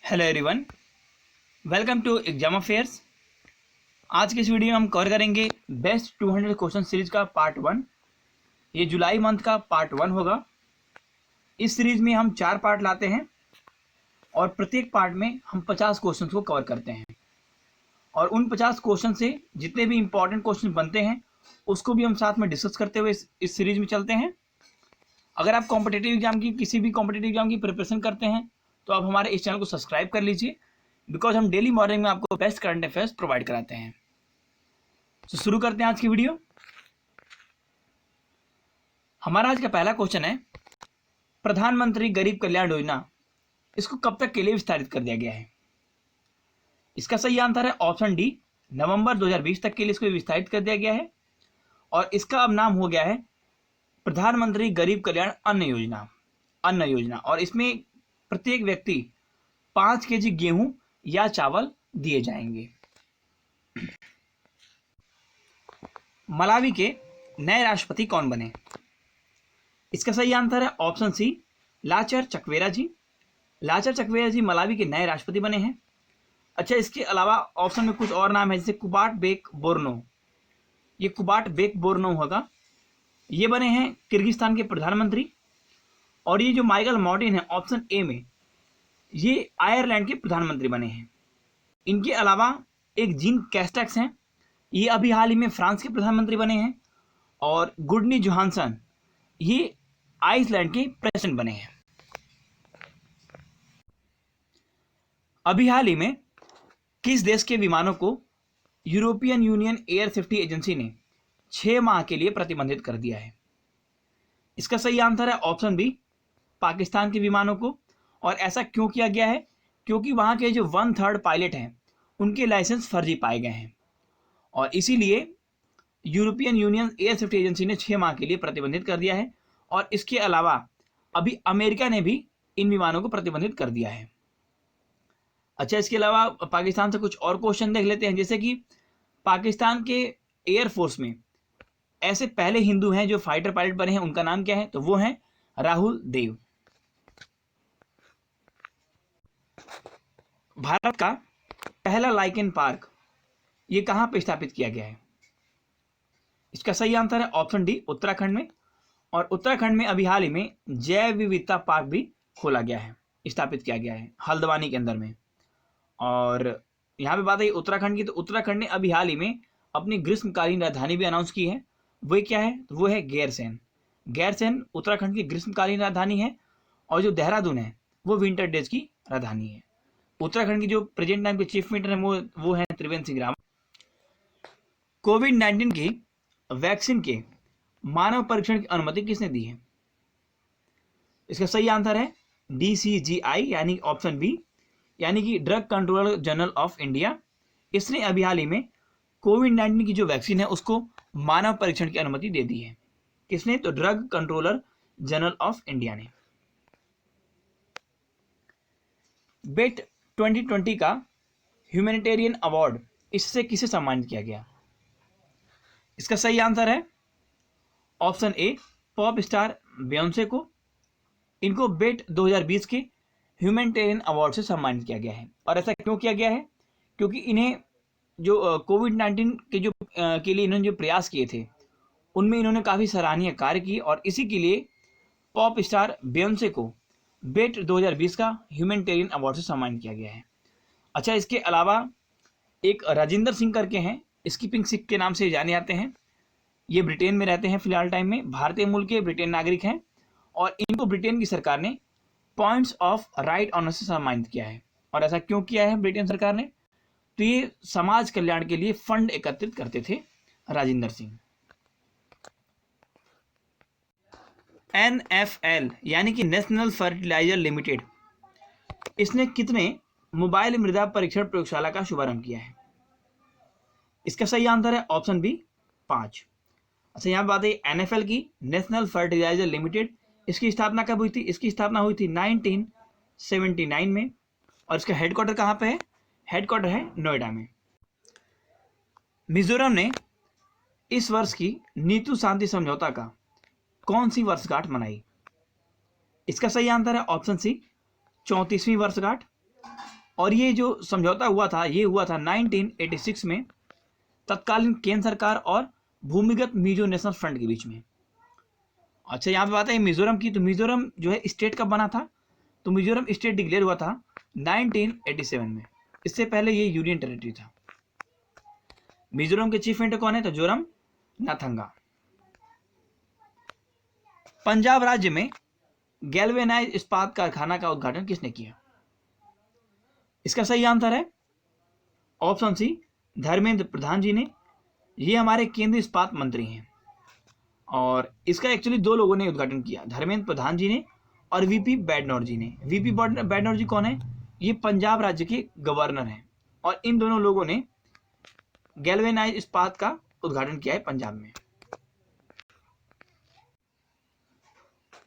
Hello everyone, welcome to exam affairs. आज के इस वीडियो में हम कवर करेंगे बेस्ट 200 क्वेश्चन सीरीज का पार्ट 1। ये जुलाई मंथ का पार्ट 1 होगा। इस सीरीज में हम 4 पार्ट लाते हैं और प्रत्येक पार्ट में हम 50 क्वेश्चन को कवर करते हैं और उन 50 क्वेश्चन से जितने भी इंपॉर्टेंट क्वेश्चन बनते हैं उसको भी हम साथ में डिस्कस करते हुए इस सीरीज में चलते हैं। अगर आप कॉम्पिटिटिव एग्जाम की किसी भी कॉम्पिटिटिव एग्जाम की प्रिपरेशन करते हैं तो आप हमारे इस चैनल को सब्सक्राइब कर लीजिए, बिकॉज हम डेली मॉर्निंग में आपको बेस्ट करंट अफेयर्स प्रोवाइड कराते हैं। तो शुरू करते हैं आज की वीडियो। हमारा आज का पहला क्वेश्चन है, प्रधानमंत्री गरीब कल्याण योजना इसको कब तक के लिए विस्तारित कर दिया गया है? इसका सही आंसर है ऑप्शन डी, नवंबर 2020 तक के लिए इसको विस्तारित कर दिया गया है और इसका अब नाम हो गया है प्रधानमंत्री गरीब कल्याण अन्न योजना और इसमें प्रत्येक व्यक्ति 5 केजी गेहूं या चावल दिए जाएंगे। मलावी के नए राष्ट्रपति कौन बने? इसका सही आंसर है ऑप्शन सी, लाचर चकवेरा जी। लाचर चकवेरा जी मलावी के नए राष्ट्रपति बने हैं। अच्छा, इसके अलावा ऑप्शन में कुछ और नाम है, जैसे कुबाट बेक बोर्नो। ये कुबाट बेक बोर्नो होगा, ये बने हैं किर्गिस्तान के प्रधानमंत्री। और ये जो माइकल मॉर्टिन है ऑप्शन ए में, ये आयरलैंड के प्रधानमंत्री बने हैं। इनके अलावा एक जीन कैस्टेक्स हैं, ये अभी हाल ही में फ्रांस के प्रधानमंत्री बने हैं। और गुडनी जोहानसन ये आइसलैंड के प्रेसिडेंट बने हैं। अभी हाल ही में किस देश के विमानों को European union air safety agency ने 6 माह के लिए प्रतिबंधित कर दिया है? इसका सही आंसर है ऑप्शन बी, पाकिस्तान के विमानों को। और ऐसा क्यों किया गया है? क्योंकि वहां के जो 1/3 पायलट हैं उनके लाइसेंस फर्जी पाए गए हैं और इसीलिए European union air safety agency ने 6 माह के लिए प्रतिबंधित कर दिया है। और इसके अलावा अभी अमेरिका ने भी इन विमानों को प्रतिबंधित कर दिया है। अच्छा, इसके अलावा पाकिस्तान से कुछ और क्वेश्चन देख लेते हैं, जैसे कि पाकिस्तान के एयरफोर्स में ऐसे पहले हिंदू हैं जो फाइटर पायलट बने हैं, उनका नाम क्या है? तो वो है राहुल देव। भारत का पहला लाइकेन पार्क ये कहां पे स्थापित किया गया है? इसका सही आंसर है ऑप्शन डी, उत्तराखंड में। और उत्तराखंड में अभी हाल ही में जैव विविधता पार्क भी खोला गया है, स्थापित किया गया है हल्द्वानी के अंदर में। और यहाँ पे बात है उत्तराखंड की, तो उत्तराखंड ने अभी हाल ही में अपनी ग्रीष्मकालीन राजधानी भी अनाउंस की है। वो क्या है? तो वो है गैरसैंण। गैरसैंण उत्तराखंड की ग्रीष्मकालीन राजधानी है और जो देहरादून है वो विंटर डेज की राजधानी है। उत्तराखंड की जो प्रेजेंट टाइम के चीफ मिनिस्टर है वो है त्रिवेंद्र सिंह रावत। कोविड-19 की वैक्सीन के मानव परीक्षण की अनुमति किसने दी है? इसका सही आंसर है DCGI यानी ऑप्शन बी, यानी कि drug controller general of India. इसने अभी हाल ही में कोविड-19 की जो वैक्सीन है उसको मानव परीक्षण की अनुमति दे दी है। किसने? तो drug controller general of India ने। बेट 2020 का ह्यूमैनिटेरियन अवार्ड इससे किसे सम्मानित किया गया? इसका सही आंसर है ऑप्शन ए, पॉप स्टार बियोंसे को। इनको बेट 2020 के ह्यूमैनिटेरियन अवार्ड से सम्मानित किया गया है। और ऐसा क्यों किया गया है? क्योंकि इन्हें जो कोविड-19 के लिए इन्होंने जो प्रयास किए थे उनमें इन्होंने काफ़ी सराहनीय कार्य किए और इसी के लिए पॉप स्टार बियोंसे को बेट 2020 का ह्यूमैनिटेरियन अवार्ड से सम्मानित किया गया है। अच्छा, इसके अलावा एक राजिंदर सिंह करके हैं, स्कीपिंग सिख के नाम से जाने जाते हैं। ये ब्रिटेन में रहते हैं फिलहाल टाइम में, भारतीय मूल के ब्रिटेन नागरिक हैं और इनको ब्रिटेन की सरकार ने पॉइंट्स ऑफ राइट ऑनर से सम्मानित किया है। और ऐसा क्यों किया है ब्रिटेन सरकार ने? तो ये समाज कल्याण के लिए फंड एकत्रित करते थे राजिंदर सिंह। NFL यानी कि नेशनल फर्टिलाइजर लिमिटेड, इसने कितने मोबाइल मृदा परीक्षण प्रयोगशाला का शुभारंभ किया है? इसका सही आंसर है ऑप्शन बी, 5। अच्छा, यहाँ बात है NFL की, नेशनल फर्टिलाइजर लिमिटेड, इसकी स्थापना कब हुई थी? इसकी स्थापना हुई थी 1979 में। और इसका हेडक्वार्टर कहाँ पे है? हेडक्वार्टर है नोएडा में। मिजोरम ने इस वर्ष की नीतू शांति समझौता का कौन सी वर्षगांठ मनाई? इसका सही आंसर है ऑप्शन सी, 34वीं वर्षगांठ। और ये जो समझौता हुआ था ये हुआ था 1986 में तत्कालीन केंद्र सरकार और भूमिगत मिजो नेशनल फ्रंट के बीच में। अच्छा, यहाँ पे बात है मिजोरम की, तो मिजोरम जो है स्टेट कब बना था? तो मिजोरम स्टेट डिक्लेयर हुआ था 1987 में। इससे पहले ये यूनियन टेरिटरी था। मिजोरम के चीफ मिनिस्टर कौन है? तो जोरम नाथंगा। पंजाब राज्य में गैल्वेनाइज इस्पात कारखाना का उद्घाटन किसने किया? इसका सही आंसर है ऑप्शन सी, धर्मेंद्र प्रधान जी ने। ये हमारे केंद्रीय इस्पात मंत्री हैं और इसका एक्चुअली दो लोगों ने उद्घाटन किया, धर्मेंद्र प्रधान जी ने और वीपी बैडनोर जी ने। वीपी बैडनोर जी कौन है? ये पंजाब राज्य के गवर्नर हैं और इन दोनों लोगों ने गैल्वेनाइज इस्पात का उद्घाटन किया है पंजाब में।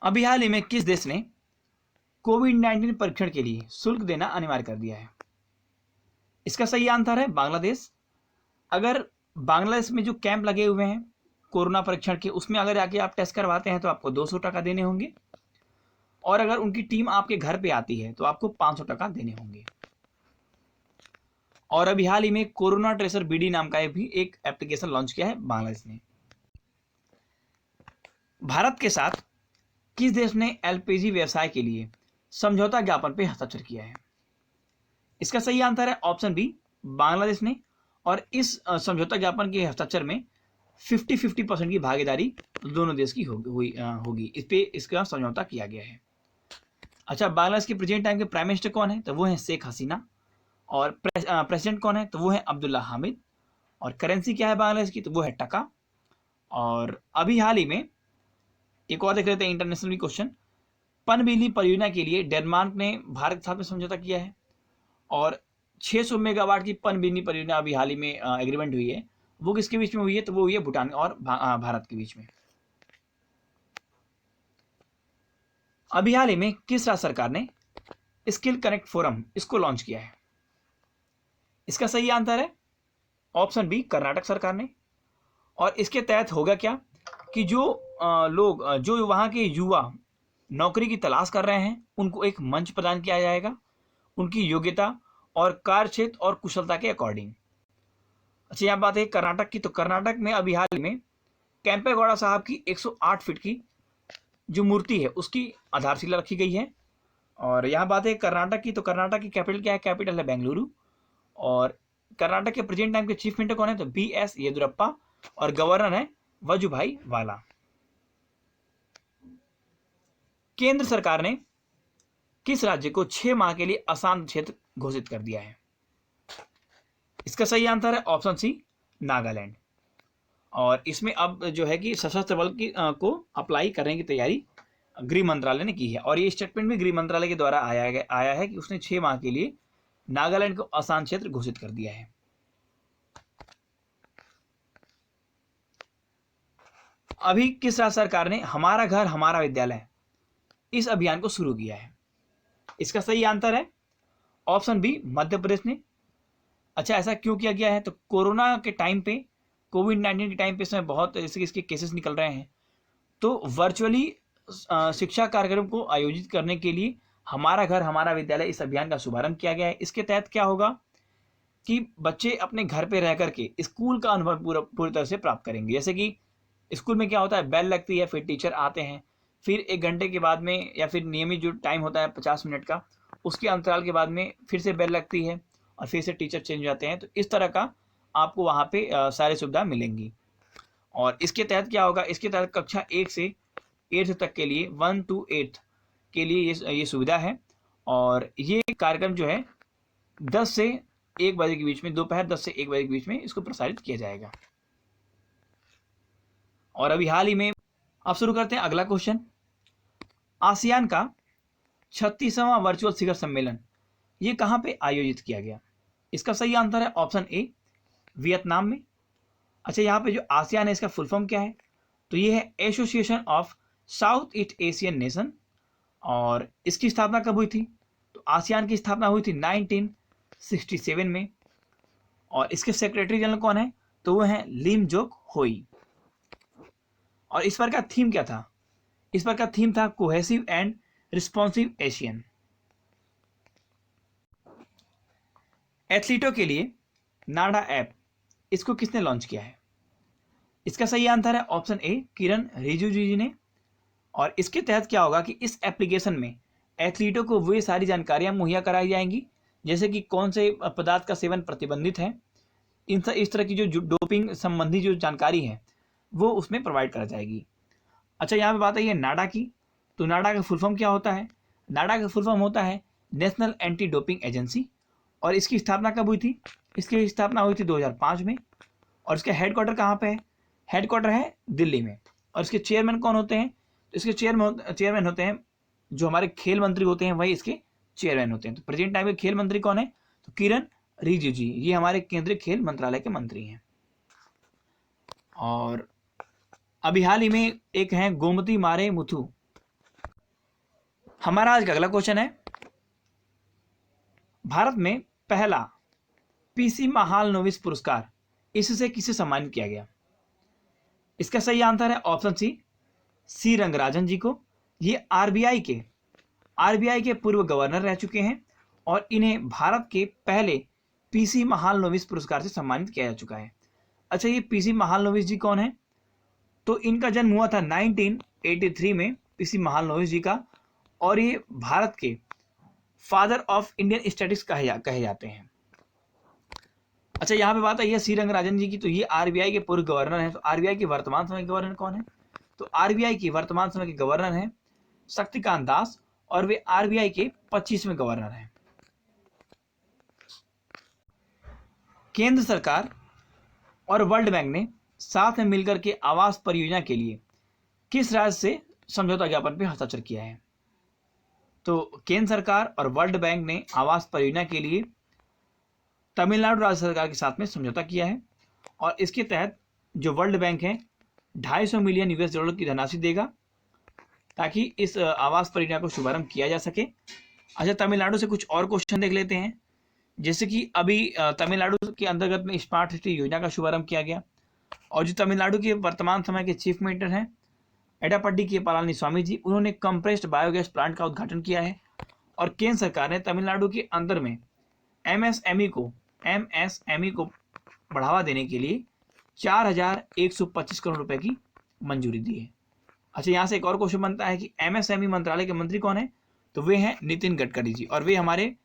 अभी हाल ही में किस देश ने कोविड-19 परीक्षण के लिए शुल्क देना अनिवार्य कर दिया है? इसका सही आंसर है बांग्लादेश। अगर बांग्लादेश में जो कैंप लगे हुए हैं कोरोना परीक्षण के, उसमें अगर जाके आप टेस्ट करवाते हैं तो आपको 200 टका देने होंगे, और अगर उनकी टीम आपके घर पे आती है तो आपको 500 टका देने होंगे। और अभी हाल ही में कोरोना ट्रेसर बीडी नाम का भी एक एप्लीकेशन लॉन्च किया है बांग्लादेश ने। भारत के साथ किस देश ने एलपीजी व्यवसाय के लिए समझौता ज्ञापन पे हस्ताक्षर किया है? इसका सही आंसर है ऑप्शन बी, बांग्लादेश ने। और इस समझौता ज्ञापन के हस्ताक्षर में 50-50% की भागीदारी दोनों देश की होगी। इस पे इसका समझौता किया गया है। अच्छा, बांग्लादेश के प्रेजेंट टाइम के प्राइम मिनिस्टर कौन है? तो वो है शेख हसीना। और प्रेसिडेंट कौन है? तो वो है अब्दुल्ला हामिद। और करेंसी क्या है बांग्लादेश की? तो वो है टका। और अभी हाल ही में एक और देख लेते हैं इंटरनेशनल क्वेश्चन। पनबिजली परियोजना के लिए डेनमार्क ने भारत के साथ में समझौता किया है और 600 मेगावाट की पनबिजली परियोजना अभी हाल ही में एग्रीमेंट हुई है। वो किसके बीच में हुई है? तो वो हुई है भूटान और भारत के बीच में। अभी हाल ही में किस राज्य सरकार ने स्किल कनेक्ट फोरम इसको लॉन्च किया है? इसका सही आंसर है ऑप्शन बी, कर्नाटक सरकार ने। और इसके तहत होगा क्या कि जो लोग जो वहाँ के युवा नौकरी की तलाश कर रहे हैं उनको एक मंच प्रदान किया जाएगा उनकी योग्यता और कार्यक्षेत्र और कुशलता के अकॉर्डिंग। अच्छा, यहाँ बात है कर्नाटक की, तो कर्नाटक में अभी हाल में कैंपेगौड़ा साहब की 108 फीट की जो मूर्ति है उसकी आधारशिला रखी गई है। और यहाँ बात है कर्नाटक की, तो कर्नाटक की कैपिटल क्या है? कैपिटल है बेंगलुरु। और कर्नाटक के प्रेजेंट टाइम के चीफ मिनिस्टर कौन है? तो BS येदियुरप्पा। और गवर्नर है वजुभाई वाला। केंद्र सरकार ने किस राज्य को 6 माह के लिए अशांत क्षेत्र घोषित कर दिया है? इसका सही आंसर है ऑप्शन सी, नागालैंड। और इसमें अब जो है कि सशस्त्र बल की को अप्लाई करने की तैयारी गृह मंत्रालय ने की है। और ये स्टेटमेंट भी गृह मंत्रालय के द्वारा आया है कि उसने 6 माह के लिए नागालैंड को अशांत क्षेत्र घोषित कर दिया है। अभी किस राज्य सरकार ने हमारा घर हमारा विद्यालय इस अभियान को शुरू किया है? इसका सही आंसर है ऑप्शन बी, मध्य प्रदेश ने। अच्छा, ऐसा क्यों किया गया है? तो कोरोना के टाइम पे, कोविड-19 के टाइम पे इसमें बहुत जैसे इसके केसेस निकल रहे हैं, तो वर्चुअली शिक्षा कार्यक्रम को आयोजित करने के लिए हमारा घर हमारा विद्यालय इस अभियान का शुभारंभ किया गया है। इसके तहत क्या होगा कि बच्चे अपने घर पे रह करके स्कूल का अनुभव पूरी तरह से प्राप्त करेंगे। जैसे कि स्कूल में क्या होता है, बेल लगती है, फिर टीचर आते हैं, फिर 1 घंटे के बाद में या फिर नियमित जो टाइम होता है 50 मिनट का, उसके अंतराल के बाद में फिर से बेल लगती है और फिर से टीचर चेंज हो जाते हैं। तो इस तरह का आपको वहाँ पे सारी सुविधा मिलेंगी। और इसके तहत क्या होगा, इसके तहत कक्षा 1 से 8th तक के लिए 1 to 8 के लिए ये सुविधा है। और ये कार्यक्रम जो है 10 से 1 बजे के बीच में, दोपहर 10 से 1 बजे के बीच में इसको प्रसारित किया जाएगा। और अभी हाल ही में अब शुरू करते हैं अगला क्वेश्चन। आसियान का 36वां वर्चुअल शिखर सम्मेलन ये कहाँ पे आयोजित किया गया? इसका सही आंसर है ऑप्शन ए, वियतनाम में। अच्छा, यहाँ पे जो आसियान है इसका फुल फॉर्म क्या है? तो ये है association of south east Asian nation. और इसकी स्थापना कब हुई थी? तो आसियान की स्थापना हुई थी 1967 में। और इसके सेक्रेटरी जनरल कौन है? तो वो है लिम जोक होई। और इस बार का थीम क्या था? इस बार का थीम था कोहेसिव एंड रिस्पॉन्सिव एशियन। एथलीटों के लिए नाडा ऐप, इसको किसने लॉन्च किया है? इसका सही आंसर है ऑप्शन ए, किरण रिजिजू जी ने। और इसके तहत क्या होगा कि इस एप्लीकेशन में एथलीटों को वे सारी जानकारियां मुहैया कराई जाएंगी, जैसे कि कौन से पदार्थ का सेवन प्रतिबंधित है, इस तरह की जो डोपिंग संबंधी जो जानकारी है वो उसमें प्रोवाइड करा जाएगी। अच्छा, यहाँ पे बात आई है नाडा की, तो नाडा का फुल फॉर्म क्या होता है? नाडा का फुल फॉर्म होता है नेशनल एंटी डोपिंग एजेंसी। और इसकी स्थापना कब हुई थी? इसकी स्थापना हुई थी 2005 में। और इसका हेडक्वार्टर कहाँ पे है? हेडक्वार्टर है दिल्ली में। और इसके चेयरमैन कौन होते हैं? तो इसके चेयरमैन होते हैं जो हमारे खेल मंत्री होते हैं, वही इसके चेयरमैन होते हैं। तो प्रेजेंट टाइम के खेल मंत्री कौन है? तो किरण रिजिजू जी, ये हमारे केंद्रीय खेल मंत्रालय के मंत्री हैं। और अभी हाल ही में एक है गोमती मारे मुथु। हमारा आज का अगला क्वेश्चन है, भारत में पहला पीसी महालनोबिस पुरस्कार इससे किसे सम्मानित किया गया? इसका सही आंसर है ऑप्शन सी रंगराजन जी को। ये आरबीआई के पूर्व गवर्नर रह चुके हैं और इन्हें भारत के पहले पीसी महालनोबिस पुरस्कार से सम्मानित किया जा चुका है। अच्छा, ये पीसी महालनोबिस जी कौन है? तो इनका जन्म हुआ था 1983 में, पीसी महालनोबिस जी का। और ये भारत के फादर ऑफ इंडियन स्टैटिस्टिक्स कहे जाते हैं। अच्छा, यहाँ पे बात आई है सी रंगराजन जी की, तो ये आरबीआई के पूर्व गवर्नर हैं। तो आरबीआई के वर्तमान समय के गवर्नर कौन है? तो आरबीआई की वर्तमान समय के गवर्नर हैं शक्तिकांत दास, और वे आरबीआई के 25वें गवर्नर हैं। केंद्र सरकार और वर्ल्ड बैंक ने साथ में मिलकर के आवास परियोजना के लिए किस राज्य से समझौता ज्ञापन पर हस्ताक्षर किया है? तो केंद्र सरकार और वर्ल्ड बैंक ने आवास परियोजना के लिए तमिलनाडु राज्य सरकार के साथ में समझौता किया है। और इसके तहत जो वर्ल्ड बैंक है 250 मिलियन यूएस डॉलर की धनराशि देगा ताकि इस आवास परियोजना को शुभारंभ किया जा सके। अच्छा, तमिलनाडु से कुछ और क्वेश्चन देख लेते हैं। जैसे कि अभी तमिलनाडु के अंतर्गत में स्मार्ट सिटी योजना का शुभारंभ किया गया, और जो तमिलनाडु के वर्तमान समय के चीफ मिनिस्टर हैं एडापड्डी के पलानीस्वामी जी, उन्होंने कंप्रेस्ड बायोगैस प्लांट का उद्घाटन किया है। और केंद्र सरकार ने तमिलनाडु के अंदर में एमएसएमई को बढ़ावा देने के लिए 4,125 करोड़ रुपए की मंजूरी दी है। अच्छा, यहाँ से एक और क्वेश्चन बनता है कि एमएसएमई मंत्रालय के मंत्री कौन है? तो वे हैं नितिन गडकरी जी, और वे हमारे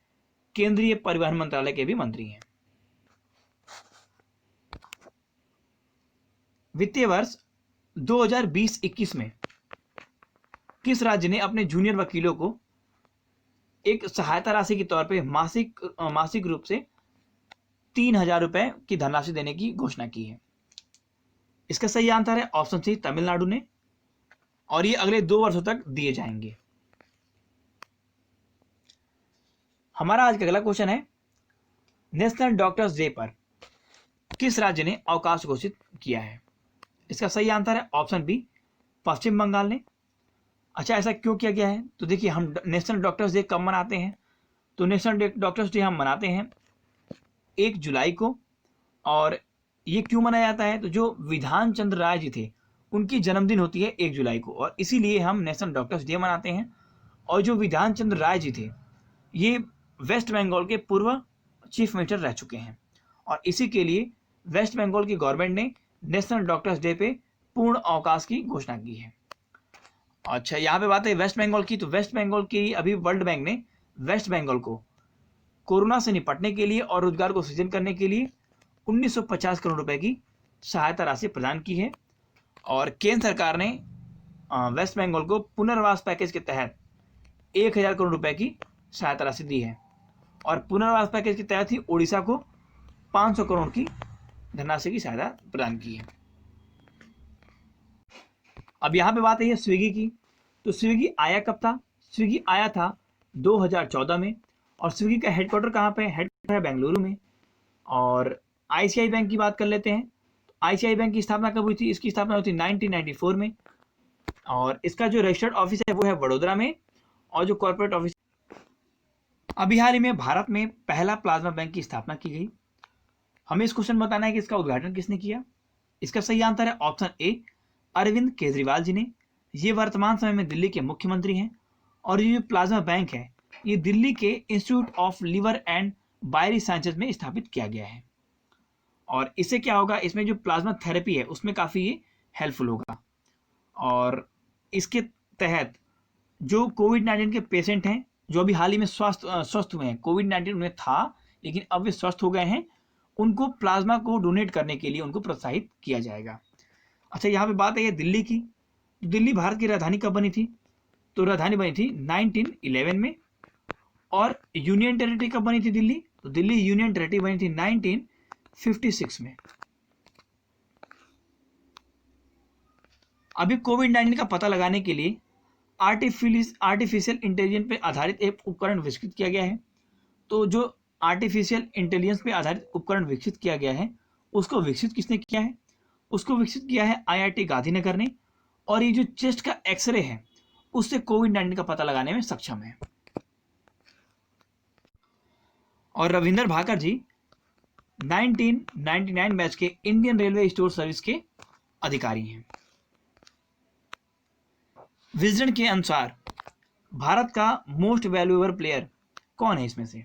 केंद्रीय परिवहन मंत्रालय के भी मंत्री हैं। वित्तीय वर्ष 2020-21 में किस राज्य ने अपने जूनियर वकीलों को एक सहायता राशि के तौर पे मासिक रूप से 3,000 रुपए की धनराशि देने की घोषणा की है? इसका सही आंसर है ऑप्शन सी, तमिलनाडु ने। और ये अगले 2 वर्षों तक दिए जाएंगे। हमारा आज का अगला क्वेश्चन है, नेशनल डॉक्टर्स डे पर किस राज्य ने अवकाश घोषित किया है? इसका सही आंसर है ऑप्शन बी, पश्चिम बंगाल ने। अच्छा, ऐसा क्यों किया गया है? तो देखिए, हम नेशनल डॉक्टर्स डे कब मनाते हैं? तो नेशनल डॉक्टर्स डे हम मनाते हैं 1 जुलाई को। और ये क्यों मनाया जाता है? तो जो विधान चंद्र राय जी थे उनकी जन्मदिन होती है 1 जुलाई को, और इसीलिए हम नेशनल डॉक्टर्स डे मनाते हैं। और जो विधान चंद्र राय जी थे ये वेस्ट बंगाल के पूर्व चीफ मिनिस्टर रह चुके हैं, और इसी के लिए वेस्ट बंगाल की गवर्नमेंट ने नेशनल डॉक्टर्स डे पे पूर्ण अवकाश की घोषणा की है। अच्छा, यहाँ पे बात है वेस्ट बंगाल की, तो वेस्ट बंगाल की अभी वर्ल्ड बैंक ने वेस्ट बंगाल को कोरोना से निपटने के लिए और रोजगार को सृजन करने के लिए 1950 करोड़ रुपए की सहायता राशि प्रदान की है। और केंद्र सरकार ने वेस्ट बंगाल को पुनर्वास पैकेज के तहत 1,000 करोड़ रुपए की सहायता राशि दी है। और पुनर्वास पैकेज के तहत ही ओडिशा को 500 करोड़ की धनराशि की सहायता प्रदान की है। अब यहाँ पे बात है स्विगी की, तो स्विगी आया कब था? स्विगी आया था 2014 में। और स्विगी का हेडक्वार्टर कहाँ पे है? हेडक्वार्टर है बेंगलुरु में। और आईसीआई बैंक की बात कर लेते हैं। तो आईसीआई बैंक की स्थापना कब हुई थी? इसकी स्थापना हुई थी 1994 में। और इसका जो रजिस्टर्ड ऑफिस है वो है वडोदरा में, और जो कॉर्पोरेट ऑफिस, अभी हाल ही में भारत में पहला प्लाज्मा बैंक की स्थापना की गई। हमें इस क्वेश्चन बताना है कि इसका उद्घाटन किसने किया। इसका सही आंसर है ऑप्शन ए, अरविंद केजरीवाल जी ने। ये वर्तमान समय में दिल्ली के मुख्यमंत्री हैं। और ये जो प्लाज्मा बैंक है ये दिल्ली के institute of liver and biliary sciences में स्थापित किया गया है। और इससे क्या होगा, इसमें जो प्लाज्मा थेरेपी है उसमें काफ़ी ये हेल्पफुल होगा। और इसके तहत जो कोविड-19 के पेशेंट हैं, जो अभी हाल ही में स्वस्थ हुए हैं, कोविड-19 उन्हें था लेकिन अब वे स्वस्थ हो गए हैं, उनको प्लाज्मा को डोनेट करने के लिए उनको प्रोत्साहित किया जाएगा। अच्छा, यहाँ पे बात है दिल्ली की। दिल्ली भारत की राजधानी कब बनी थी? तो राजधानी बनी थी 1911 में। और यूनियन टेरिटरी कब बनी थी दिल्ली? तो दिल्ली यूनियन टेरिटरी बनी थी 1956 में। अभी कोविड-19 का पता लगाने के लिए आर्टिफिशियल इंटेलिजेंस पे आधारित एक उपकरण विकसित किया गया है। तो जो आर्टिफिशियल इंटेलिजेंस पे आधारित उपकरण विकसित किया गया है, उसको विकसित किसने किया है? उसको विकसित किया है IIT गांधीनगर ने। और ये जो चेस्ट का एक्सरे है उससे कोविड-19 का पता लगाने में सक्षम है। और रविंदर भाकर जी 1999 बैच के इंडियन रेलवे स्टोर सर्विस के अधिकारी हैं। विजडन के अनुसार भारत का मोस्ट वैल्यूएबल प्लेयर कौन है इसमें से?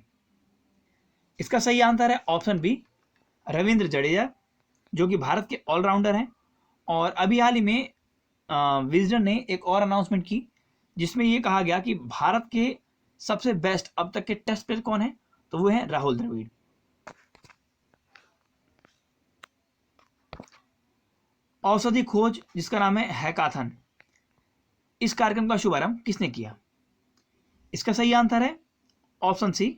इसका सही आंसर है ऑप्शन बी, रविंद्र जडेजा, जो कि भारत के ऑलराउंडर हैं। और अभी हाल ही में विजडन ने एक और अनाउंसमेंट की जिसमें यह कहा गया कि भारत के सबसे बेस्ट अब तक के टेस्ट प्लेयर कौन है, तो वो है राहुल द्रविड़। औषधि खोज जिसका नाम है हैकाथन, इस कार्यक्रम का शुभारंभ किसने किया? इसका सही आंसर है ऑप्शन सी,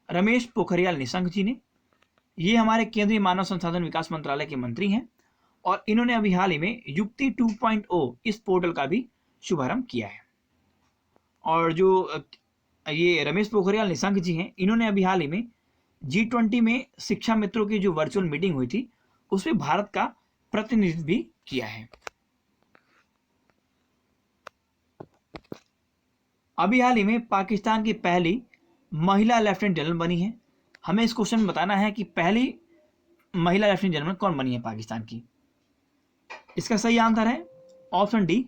रमेश पोखरियाल निशंक जी ने। ये हमारे केंद्रीय मानव संसाधन विकास मंत्रालय के मंत्री हैं और इन्होंने अभी हाल ही में युक्ति 2.0 इस पोर्टल का भी शुभारंभ किया है। और जो ये रमेश पोखरियाल निशंक जी हैं, इन्होंने अभी हाल ही में G20 में शिक्षा मित्रों की जो वर्चुअल मीटिंग हुई थी उसमें भारत का प्रतिनिधित्व भी किया है। अभी हाल ही में पाकिस्तान की पहली महिला लेफ्टिनेंट जनरल बनी है। हमें इस क्वेश्चन में बताना है कि पहली महिला लेफ्टिनेंट जनरल कौन बनी है पाकिस्तान की। इसका सही आंसर है ऑप्शन डी,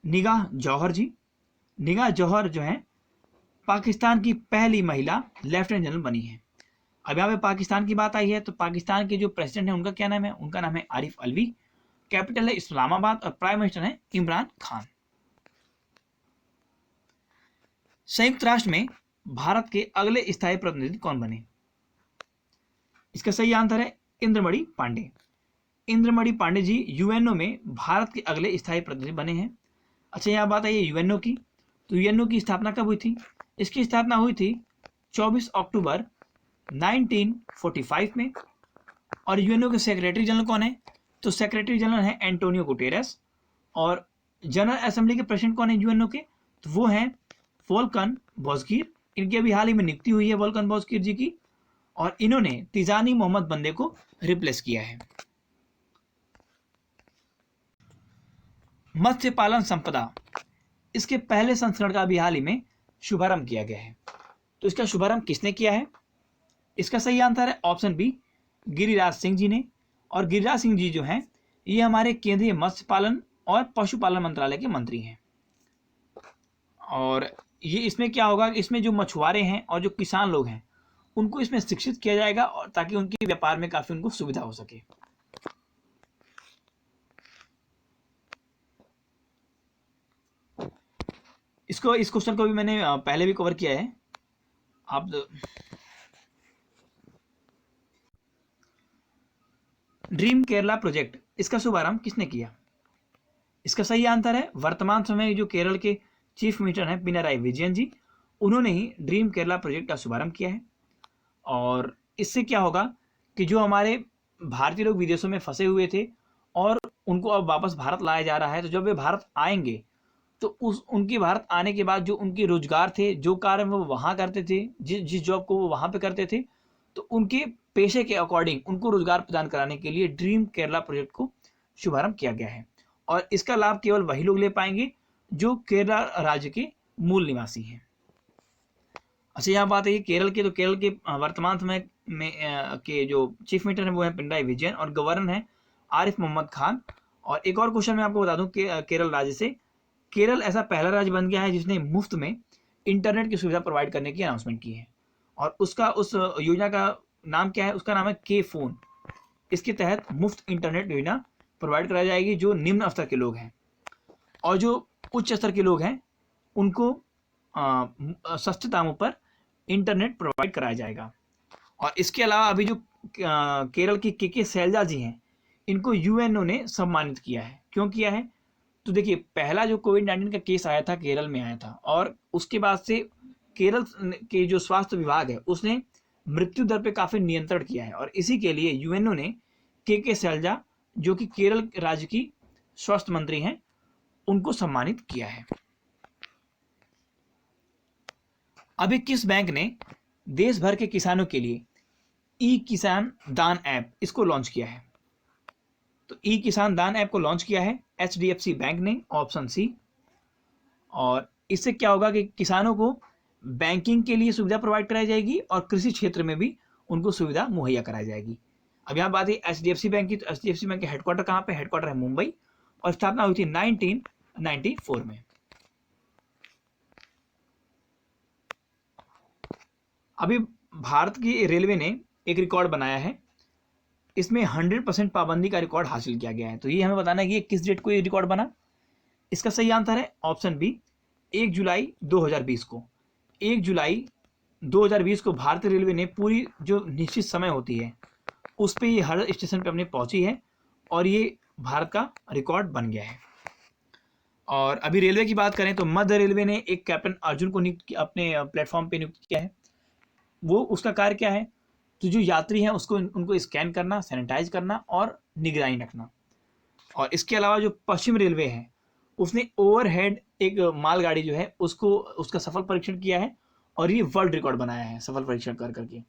निगाह जौहर जी। निगाह जौहर जो है पाकिस्तान की पहली महिला लेफ्टिनेंट जनरल बनी है। अब यहाँ पे पाकिस्तान की बात आई है तो पाकिस्तान के जो प्रेसिडेंट है उनका क्या नाम है? उनका नाम है आरिफ अलवी। कैपिटल है इस्लामाबाद और प्राइम मिनिस्टर है इमरान खान। संयुक्त राष्ट्र में भारत के अगले स्थायी प्रतिनिधि कौन बने? इसका सही आंसर है इंद्रमणि पांडे। इंद्रमणि पांडे जी यूएनओ में भारत के अगले स्थायी प्रतिनिधि बने हैं। अच्छा, यहाँ बात आई है यूएनओ की। तो यूएनओ की स्थापना कब हुई थी? इसकी स्थापना हुई थी 24 अक्टूबर 1945 में। और यूएनओ के सेक्रेटरी जनरल कौन है? तो सेक्रेटरी जनरल है एंटोनियो गुटेरेस। और जनरल असेंबली के प्रेसिडेंट कौन है यूएनओ के? तो वो हैं वोल्कन बोजगीर। इनकी अभी हाल ही में नियुक्ति हुई है वोल्कन बोजगीर जी की। और इन्होंने तिजानी मोहम्मद बंदे को रिप्लेस किया है। मत्स्य पालन संपदा, इसके पहले संस्करण का अभी हाल ही में शुभारंभ किया गया है। तो इसका शुभारंभ किसने किया है? इसका सही आंसर है ऑप्शन बी, गिरिराज सिंह जी ने। और गिरिराज सिंह जी जो हैं ये हमारे केंद्रीय मत्स्य पालन और पशुपालन मंत्रालय के मंत्री हैं। और ये इसमें क्या होगा, इसमें जो मछुआरे हैं और जो किसान लोग हैं उनको इसमें शिक्षित किया जाएगा और ताकि उनके व्यापार में काफी उनको सुविधा हो सके। इस क्वेश्चन को भी मैंने पहले भी कवर किया है। आप ड्रीम केरला प्रोजेक्ट, इसका शुभारंभ किसने किया? इसका सही आंसर है वर्तमान समय जो केरल के चीफ मिनिस्टर हैं पिनाराई विजयन जी, उन्होंने ही ड्रीम केरला प्रोजेक्ट का शुभारंभ किया है। और इससे क्या होगा कि जो हमारे भारतीय लोग विदेशों में फंसे हुए थे और उनको अब वापस भारत लाया जा रहा है, तो जब वे भारत आएंगे तो उनके भारत आने के बाद जो उनके रोजगार थे, जो कार्य वो वहाँ करते थे, जिस जॉब को वो वहाँ पे करते थे, तो उनके पेशे के अकॉर्डिंग उनको रोजगार प्रदान कराने के लिए ड्रीम केरला प्रोजेक्ट को शुभारंभ किया गया है। और इसका लाभ केवल वही लोग ले पाएंगे जो केरला राज्य के मूल निवासी हैं। अच्छा, यहाँ बात है केरल के, तो केरल के वर्तमान समय में के जो चीफ मिनिस्टर हैं वो हैं पिनराई विजयन और गवर्नर हैं आरिफ मोहम्मद खान। और एक और क्वेश्चन मैं आपको बता दूं कि केरल राज्य से, केरल ऐसा पहला राज्य बन गया है जिसने मुफ्त में इंटरनेट की सुविधा प्रोवाइड करने की अनाउंसमेंट की है। और उसका उस योजना का नाम क्या है? उसका नाम है के फोन। इसके तहत मुफ्त इंटरनेट योजना प्रोवाइड कराई जाएगी जो निम्न स्तर के लोग हैं, और जो उच्च स्तर के लोग हैं उनको सस्ते दामों पर इंटरनेट प्रोवाइड कराया जाएगा। और इसके अलावा अभी जो केरल की के शैलजा जी हैं, इनको यूएनओ ने सम्मानित किया है। क्यों किया है? तो देखिए, पहला जो कोविड-19 का केस आया था केरल में आया था, और उसके बाद से केरल के जो स्वास्थ्य विभाग है उसने मृत्यु दर पे काफ़ी नियंत्रण किया है, और इसी के लिए यूएनओ ने के शैलजा, जो कि केरल राज्य की स्वास्थ्य मंत्री हैं, उनको सम्मानित किया है। अभी किस बैंक ने देश भर के किसानों के लिए ई किसान दान ऐप इसको लॉन्च किया है? तो ई किसान दान ऐप को लॉन्च किया है एचडीएफसी बैंक ने, ऑप्शन सी। और इससे क्या होगा कि किसानों को बैंकिंग के लिए सुविधा प्रोवाइड कराई जाएगी और कृषि क्षेत्र में भी उनको सुविधा मुहैया कराई जाएगी। अब यहाँ बात है एचडीएफसी बैंक की, तो एचडीएफसी बैंक के हेडक्वार्टर कहाँ पे? हेडक्वार्टर है मुंबई, और स्थापना हुई थी 1994 में। अभी भारत की रेलवे ने एक रिकॉर्ड बनाया है, इसमें 100% पाबंदी का रिकॉर्ड हासिल किया गया है। तो ये हमें बताना है कि किस डेट को ये रिकॉर्ड बना। इसका सही आंसर है ऑप्शन बी, 1 जुलाई 2020 को। 1 जुलाई 2020 को भारतीय रेलवे ने पूरी जो निश्चित समय होती है उस पर ये हर स्टेशन पे अपने पहुंची है, और ये भारत का रिकॉर्ड बन गया है। और अभी रेलवे की बात करें तो मध्य रेलवे ने एक कैप्टन अर्जुन को अपने प्लेटफॉर्म पे नियुक्त किया है। वो उसका कार्य क्या है? तो जो यात्री हैं उसको उनको स्कैन करना, सैनिटाइज करना और निगरानी रखना। और इसके अलावा जो पश्चिम रेलवे है उसने ओवरहेड एक मालगाड़ी जो है उसका सफल परीक्षण किया है, और ये वर्ल्ड रिकॉर्ड बनाया है सफल परीक्षण कर करके।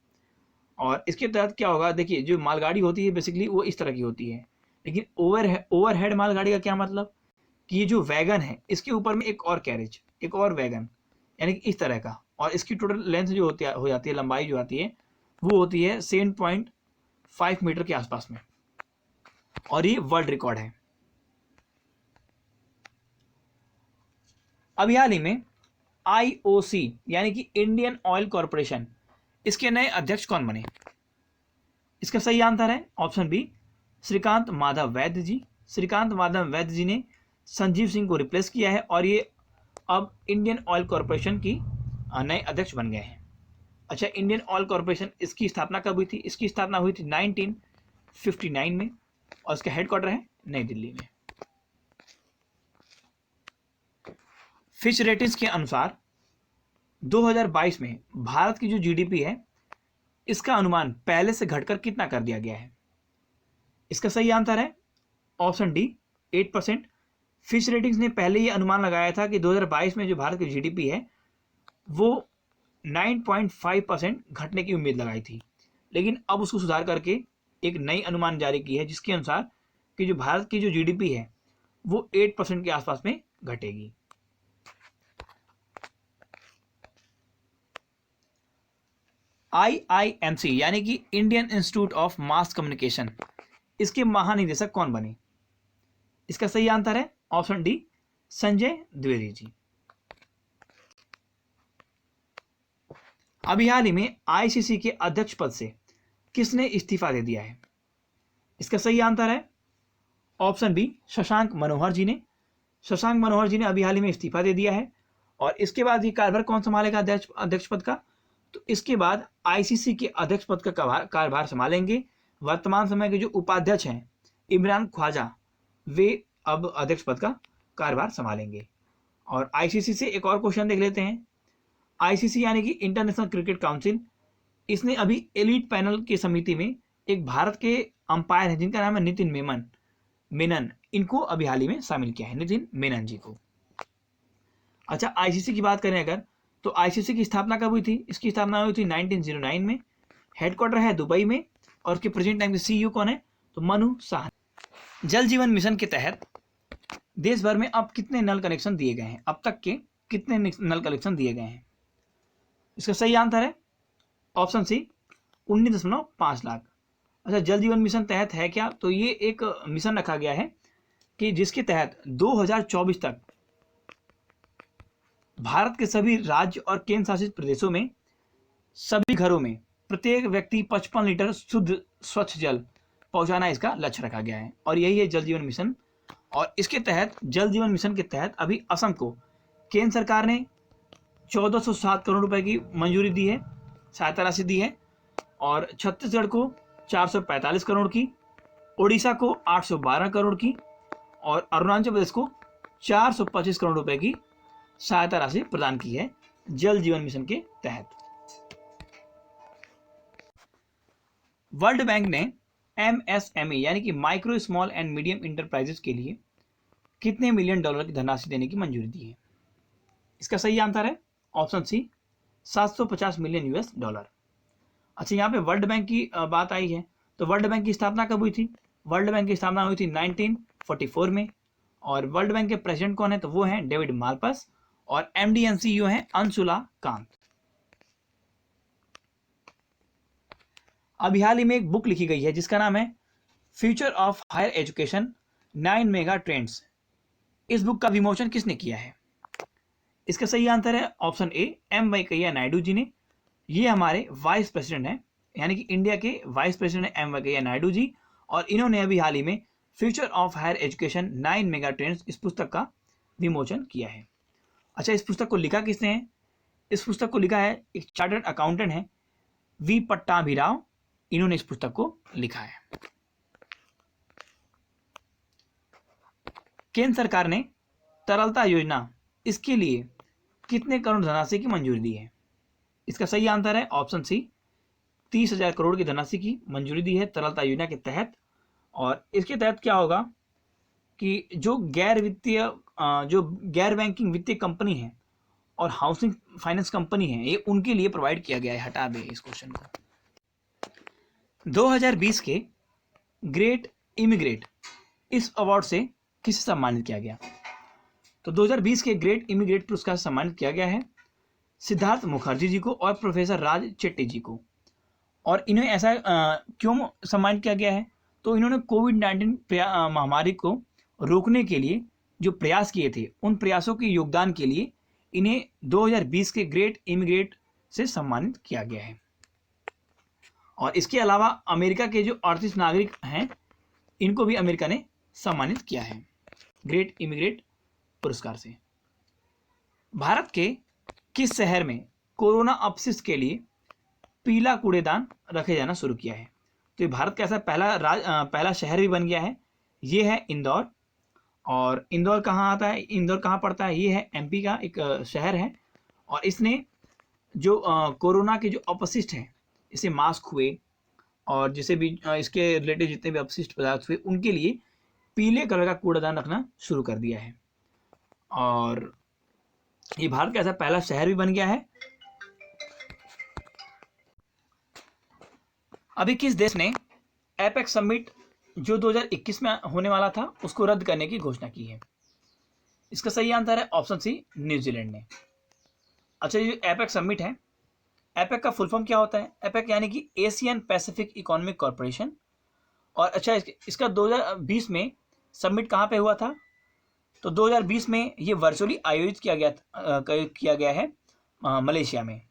और इसके तहत क्या होगा? देखिए, जो मालगाड़ी होती है बेसिकली वो इस तरह की होती है, लेकिन ओवरहेड मालगाड़ी का क्या मतलब? कि ये जो वैगन है इसके ऊपर में एक और कैरेज, एक और वैगन, यानी कि इस तरह का। और इसकी टोटल लेंथ जो हो जाती है, लंबाई जो आती है वो होती है 7.5 मीटर के आसपास में, और ये वर्ल्ड रिकॉर्ड है। अभी हाल ही में आईओसी यानी कि इंडियन ऑयल कॉरपोरेशन, इसके नए अध्यक्ष कौन बने? इसका सही आंसर है ऑप्शन बी, श्रीकांत माधव वैद्य जी। श्रीकांत माधव वैद्य जी ने संजीव सिंह को रिप्लेस किया है, और ये अब इंडियन ऑयल कॉरपोरेशन की नए अध्यक्ष बन गए हैं। अच्छा, इंडियन ऑयल कॉरपोरेशन इसकी स्थापना कब हुई थी? इसकी स्थापना हुई थी 1959 में, और इसका हेडक्वार्टर है नई दिल्ली में। फिच रेटिंग्स के अनुसार 2022 में भारत की जो जीडीपी है इसका अनुमान पहले से घटकर कितना कर दिया गया है? इसका सही आंसर है ऑप्शन डी, 8%। फिच रेटिंग्स ने पहले ये अनुमान लगाया था कि 2022 में जो भारत की जीडीपी है वो 9.5% घटने की उम्मीद लगाई थी, लेकिन अब उसको सुधार करके एक नई अनुमान जारी की है जिसके अनुसार कि जो भारत की जो जीडीपी है वो 8% के आसपास में घटेगी। आईआईएमसी यानी कि Indian institute of mass communication, इसके महानिदेशक कौन बने? इसका सही आंसर है ऑप्शन डी, संजय द्विवेदी जी। अभी हाल ही में आईसीसी के अध्यक्ष पद से किसने इस्तीफा दे दिया है? इसका सही आंसर है ऑप्शन बी, शशांक मनोहर जी ने। शशांक मनोहर जी ने अभी हाल ही में इस्तीफा दे दिया है, और इसके बाद ये कार्यभार कौन संभालेगा अध्यक्ष पद का? तो इसके बाद आईसीसी के अध्यक्ष पद का कार्यभार संभालेंगे वर्तमान समय के जो उपाध्यक्ष हैं इमरान ख्वाजा, वे अब अध्यक्ष पद का कार्यभार संभालेंगे। और आईसीसी से एक और क्वेश्चन देख लेते हैं। आईसीसी यानी कि इंटरनेशनल क्रिकेट काउंसिल, इसने अभी एलीट पैनल की समिति में एक भारत के अंपायर हैं जिनका नाम है नितिन मेनन, इनको अभी हाल ही में शामिल किया है, नितिन मेनन जी को। अच्छा, आईसीसी की बात करें अगर, तो आईसीसी की स्थापना कब हुई थी? इसकी स्थापना हुई थी 1909 में, हेडक्वार्टर है दुबई में, और उसके प्रेजेंट टाइम के सीईओ कौन है? तो मनु साह। जल जीवन मिशन के तहत देश भर में अब कितने नल कनेक्शन दिए गए हैं? अब तक के कितने नल कनेक्शन दिए गए हैं? इसका सही आंसर है ऑप्शन सी, 19.5 लाख। अच्छा, जल जीवन मिशन तहत है क्या? तो ये एक मिशन रखा गया है कि जिसके तहत 2024 तक भारत के सभी राज्य और केंद्र शासित प्रदेशों में सभी घरों में प्रत्येक व्यक्ति 55 लीटर शुद्ध स्वच्छ जल पहुंचाना इसका लक्ष्य रखा गया है और यही है जल जीवन मिशन। और इसके तहत जल जीवन मिशन के तहत अभी असम को केंद्र सरकार ने 1407 करोड़ रुपए की मंजूरी दी है, सहायता राशि दी है, और छत्तीसगढ़ को 445 करोड़ की, ओडिशा को 812 करोड़ की और अरुणाचल प्रदेश को 425 करोड़ रुपए की सहायता राशि प्रदान की है जल जीवन मिशन के तहत। वर्ल्ड बैंक ने MSME यानी कि micro small and medium enterprises के लिए कितने मिलियन डॉलर की धनराशि देने की मंजूरी दी है? इसका सही आंसर है option C, 750 million US dollar. अच्छा, यहाँ पे वर्ल्ड बैंक की बात आई है, तो वर्ल्ड बैंक की स्थापना कब हुई थी? वर्ल्ड बैंक की स्थापना हुई थी 1944 में, और वर्ल्ड बैंक के प्रेसिडेंट कौन है? तो वो हैं डेविड मालपस, और MD and CEO हैं अंशुला कांत। अभी हाल ही में एक बुक लिखी गई है जिसका नाम है future of higher education 9 mega trends. इस बुक का विमोचन किसने किया है? इसका सही आंसर है option A, M Venkaiah Naidu ji ने। ये हमारे वाइस प्रेसिडेंट हैं, यानी कि इंडिया के वाइस प्रेसिडेंट हैं M वेंकैया नायडू जी, और इन्होंने अभी हाल ही में future of higher education 9 mega trends इस पुस्तक का विमोचन किया है। अच्छा, इस पुस्तक को लिखा किसने है? इस पुस्तक को लिखा है एक चार्टर्ड अकाउंटेंट है, V पट्टाभिराव, इन्होंने इस पुस्तक को लिखा है। केंद्र सरकार ने तरलता योजना इसके लिए कितने करोड़ धनराशि की मंजूरी दी है? इसका सही आंसर है ऑप्शन सी, 30,000 करोड़ की धनराशि की मंजूरी दी है तरलता योजना के तहत। और इसके तहत क्या होगा कि जो गैर बैंकिंग वित्तीय कंपनी है और हाउसिंग फाइनेंस कंपनी है, ये उनके लिए प्रोवाइड किया गया है। हटा दे इस क्वेश्चन को। 2020 के ग्रेट इमिग्रेट इस अवार्ड से किसे सम्मानित किया गया? तो 2020 के ग्रेट इमिग्रेट पुरस्कार से सम्मानित किया गया है सिद्धार्थ मुखर्जी जी को और प्रोफेसर राज चेट्टी जी को। और इन्हें ऐसा क्यों सम्मानित किया गया है? तो इन्होंने कोविड-19 महामारी को रोकने के लिए जो प्रयास किए थे, उन प्रयासों के योगदान के लिए इन्हें 2020 के ग्रेट इमिग्रेट से सम्मानित किया गया है। और इसके अलावा अमेरिका के जो 38 नागरिक हैं, इनको भी अमेरिका ने सम्मानित किया है ग्रेट इमिग्रेट पुरस्कार से। भारत के किस शहर में कोरोना अपशिष्ट के लिए पीला कूड़ेदान रखे जाना शुरू किया है? तो ये भारत का ऐसा पहला शहर भी बन गया है, ये है इंदौर। और इंदौर कहाँ आता है, इंदौर कहाँ पड़ता है? ये है MP का एक शहर है, और इसने जो कोरोना के जो अपशिष्ट हैं, जैसे मास्क हुए और जिसे भी इसके रिलेटेड जितने भी अपशिष्ट पदार्थ हुए, उनके लिए पीले कलर का कूड़ादान रखना शुरू कर दिया है। और ये भारत का ऐसा पहला शहर भी बन गया है। अभी किस देश ने एपेक समिट जो 2021 में होने वाला था उसको रद्द करने की घोषणा की है? इसका सही आंसर है ऑप्शन सी, न्यूजीलैंड ने। अच्छा, ये एपेक समिट है, एपेक का फुल फॉर्म क्या होता है? एपेक यानी कि एशियन पैसिफिक इकोनॉमिक कॉरपोरेशन। और अच्छा, इसका 2020 में समिट कहाँ पे हुआ था? तो 2020 में ये वर्चुअली आयोजित किया गया है मलेशिया में।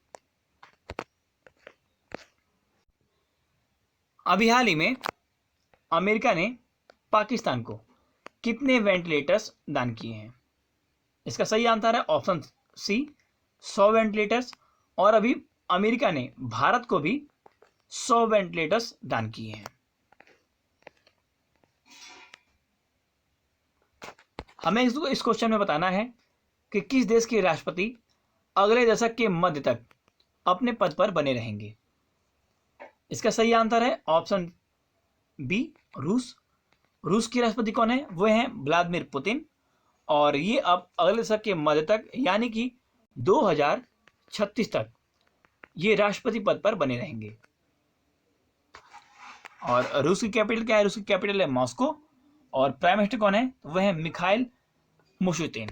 अभी हाल ही में अमेरिका ने पाकिस्तान को कितने वेंटिलेटर्स दान किए हैं? इसका सही आंसर है ऑप्शन सी, 100 वेंटिलेटर्स। और अभी अमेरिका ने भारत को भी 100 वेंटिलेटर्स दान किए हैं। हमें इस क्वेश्चन में बताना है कि किस देश के राष्ट्रपति अगले दशक के मध्य तक अपने पद पर बने रहेंगे। इसका सही आंसर है ऑप्शन बी, रूस। रूस के राष्ट्रपति कौन है? वो हैं व्लादिमीर पुतिन, और ये अब अगले दशक के मध्य तक यानी कि 2036 तक ये राष्ट्रपति पद पर बने रहेंगे। और रूस की कैपिटल क्या है? रूस की कैपिटल है मॉस्को, और प्राइम मिनिस्टर कौन है? वह है Mikhail Mishustin.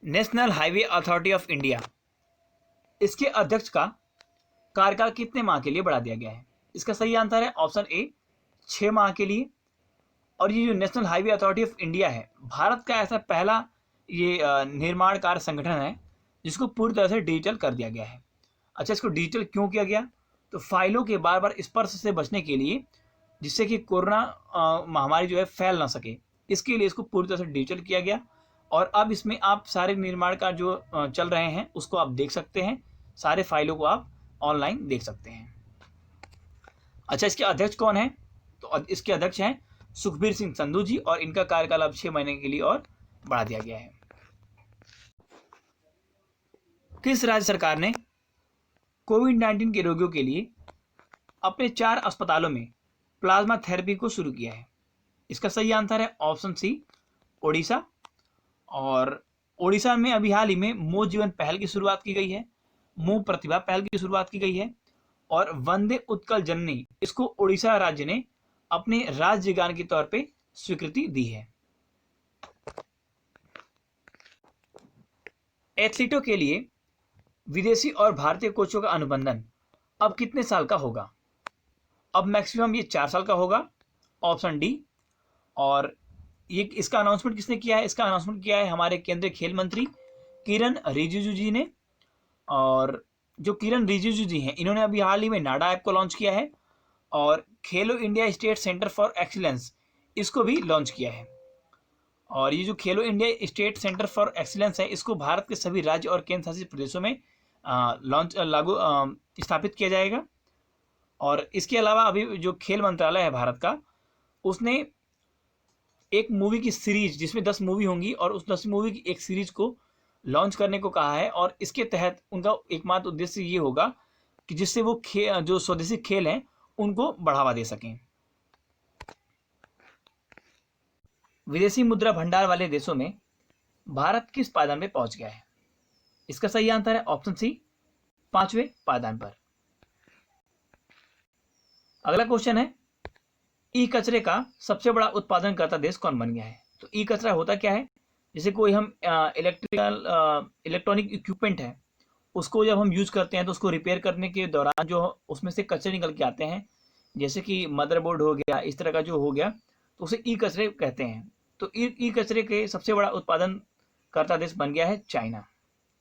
National highway authority of India, इसके अध्यक्ष का कार्यकाल कितने माह के लिए बढ़ा दिया गया है? इसका सही आंसर है ऑप्शन ए, 6 माह के लिए। और ये जो national highway authority of India है, भारत का ऐसा पहला ये निर्माण कार्य संगठन है जिसको पूरी तरह से डिजिटल कर दिया गया है। अच्छा, इसको डिजिटल क्यों किया गया? तो फाइलों के बार बार स्पर्श से बचने के लिए, जिससे कि कोरोना महामारी जो है फैल ना सके, इसके लिए इसको पूरी तरह से डिजिटल किया गया। और अब इसमें आप सारे निर्माण का जो चल रहे हैं उसको आप देख सकते हैं, सारे फाइलों को आप ऑनलाइन देख सकते हैं। अच्छा, इसके अध्यक्ष कौन है? तो इसके अध्यक्ष हैं सुखबीर सिंह संधू जी, और इनका कार्यकाल अब 6 महीने के लिए और बढ़ा दिया गया है। किस राज्य सरकार ने कोविड-19 के रोगियों के लिए अपने 4 अस्पतालों में प्लाज्मा थेरेपी को शुरू किया है? इसका सही आंसर है ऑप्शन सी, ओडिशा। और ओडिशा में अभी हाल ही में मो जीवन पहल की शुरुआत की गई है, मो प्रतिभा पहल की शुरुआत की गई है, और वंदे उत्कल जननी, इसको ओडिशा राज्य ने अपने राज्य गान के तौर पे स्वीकृति दी है। एथलीटों के लिए विदेशी और भारतीय कोचों का अनुबंधन अब कितने साल का होगा? अब मैक्सिमम ये 4 साल का होगा, ऑप्शन डी। और ये इसका अनाउंसमेंट किसने किया है? इसका अनाउंसमेंट किया है हमारे केंद्रीय खेल मंत्री किरण रिजिजू जी ने। और जो किरण रिजिजू जी हैं, इन्होंने अभी हाल ही में नाडा ऐप को लॉन्च किया है, और खेलो India state centre for excellence इसको भी लॉन्च किया है। और ये जो खेलो India state centre for excellence है, इसको भारत के सभी राज्य और केंद्र शासित प्रदेशों में स्थापित किया जाएगा। और इसके अलावा अभी जो खेल मंत्रालय है भारत का, उसने एक मूवी की सीरीज, जिसमें 10 मूवी होंगी, और उस 10 मूवी की एक सीरीज को लॉन्च करने को कहा है। और इसके तहत उनका एकमात्र उद्देश्य ये होगा कि जिससे वो जो स्वदेशी खेल हैं उनको बढ़ावा दे सकें। विदेशी मुद्रा भंडार वाले देशों में भारत किस पायदान पे पहुंच गया है? इसका सही आंसर है ऑप्शन सी, 5वें पायदान पर। अगला क्वेश्चन है, ई कचरे का सबसे बड़ा उत्पादन करता देश कौन बन गया है? तो ई कचरा होता क्या है? जैसे कोई हम इलेक्ट्रॉनिक इक्विपमेंट है, उसको जब हम यूज करते हैं तो उसको रिपेयर करने के दौरान जो उसमें से कचरे निकल के आते हैं, जैसे कि मदरबोर्ड हो गया, इस तरह का जो हो गया, तो उसे ई कचरे कहते हैं। तो ई कचरे के सबसे बड़ा उत्पादन करता देश बन गया है चाइना,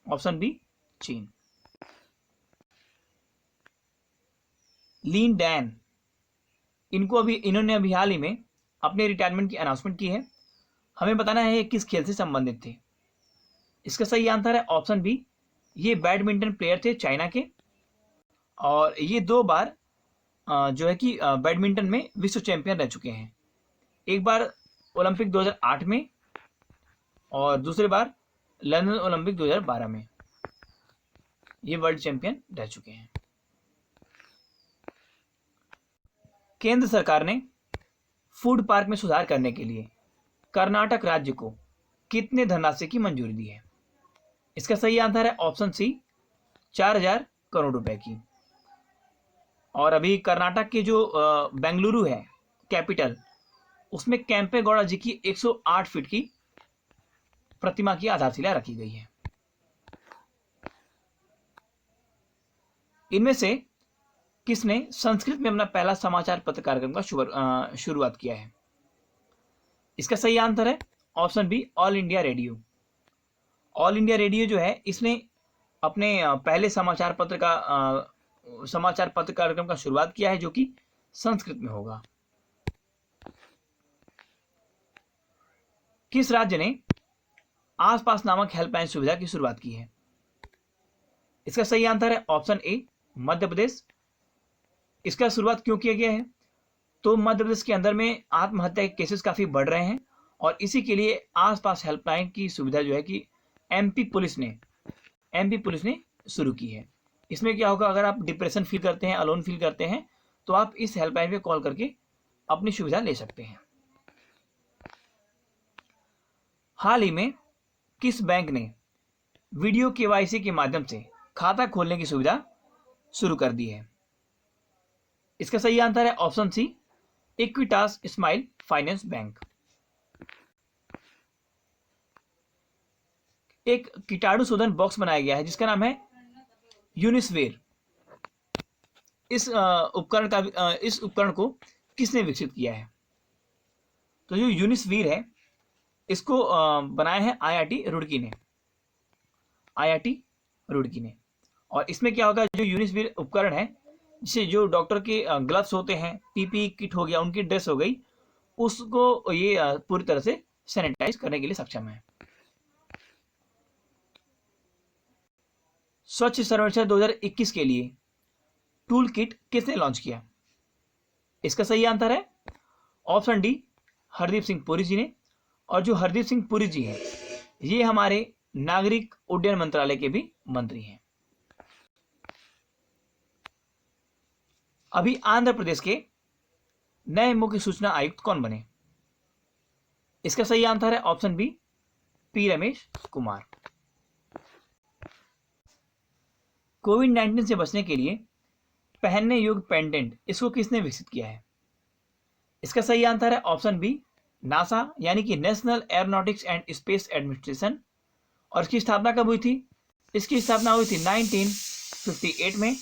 ऑप्शन बी, चीन। लीन डैन, इन्होंने अभी हाल ही में अपने रिटायरमेंट की अनाउंसमेंट की है। हमें बताना है किस खेल से संबंधित थे। इसका सही आंसर है ऑप्शन बी, ये बैडमिंटन प्लेयर थे चाइना के, और ये 2 बार जो है कि बैडमिंटन में विश्व चैंपियन रह चुके हैं। एक बार ओलंपिक 2008 में, और दूसरी बार लंदन ओलंपिक 2012 में ये वर्ल्ड चैंपियन रह चुके हैं। केंद्र सरकार ने फूड पार्क में सुधार करने के लिए कर्नाटक राज्य को कितने धनराशि की मंजूरी दी है? इसका सही आंसर है ऑप्शन सी, 4000 करोड़ रुपए की। और अभी कर्नाटक के जो बेंगलुरु है कैपिटल, उसमें कैंपे गौड़ा जी की 108 फीट की प्रतिमा की आधारशिला रखी गई है। इनमें से किसने संस्कृत में अपना पहला समाचार पत्र कार्यक्रम का शुरुआत किया है? इसका सही आंसर है option B, all India radio. All India radio जो है, इसने अपने पहले समाचार पत्र कार्यक्रम का शुरुआत किया है, जो कि संस्कृत में होगा। किस राज्य ने आसपास नामक हेल्पलाइन सुविधा की शुरुआत की है? इसका सही आंसर है ऑप्शन ए, मध्य प्रदेश। इसका शुरुआत क्यों किया गया है? तो मध्य प्रदेश के अंदर में आत्महत्या के केसेस काफी बढ़ रहे हैं, और इसी के लिए आसपास हेल्पलाइन की सुविधा जो है कि एमपी पुलिस ने शुरू की है। इसमें क्या होगा, अगर आप डिप्रेशन फील करते हैं, अलोन फील करते हैं, तो आप इस हेल्पलाइन पे कॉल करके अपनी सुविधा ले सकते हैं। हाल ही में किस बैंक ने वीडियो केवाईसी के माध्यम से खाता खोलने की सुविधा शुरू कर दी है? इसका सही आंसर है option C, Equitas smile finance bank. एक कीटाणु शोधन बॉक्स बनाया गया है जिसका नाम है यूनिस्वेर। इस उपकरण को किसने विकसित किया है? तो जो यूनिस्वीर है, इसको बनाया है आईआईटी रुड़की ने। आईआईटी रुड़की ने। और इसमें क्या होगा, जो यूनिस्फीयर उपकरण है, जिसे जो डॉक्टर के ग्लव्स होते हैं, पीपी किट हो गया, उनकी ड्रेस हो गई, उसको ये पूरी तरह से सैनिटाइज करने के लिए सक्षम है। स्वच्छ सर्वेक्षण 2021 के लिए टूल किट किसने लॉन्च किया? इसका सही आंसर है ऑप्शन डी, हरदीप सिंह पुरी जी ने। और जो हरदीप सिंह पुरी जी हैं, ये हमारे नागरिक उड्डयन मंत्रालय के भी मंत्री हैं। अभी आंध्र प्रदेश के नए मुख्य सूचना आयुक्त कौन बने? इसका सही आंसर है option B, P Ramesh Kumar. कोविड-19 से बचने के लिए पहनने योग्य पेंडेंट, इसको किसने विकसित किया है? इसका सही आंसर है ऑप्शन बी, नासा, यानी कि national aeronautics and space administration. और इसकी स्थापना कब हुई थी? इसकी स्थापना हुई थी 1958 में।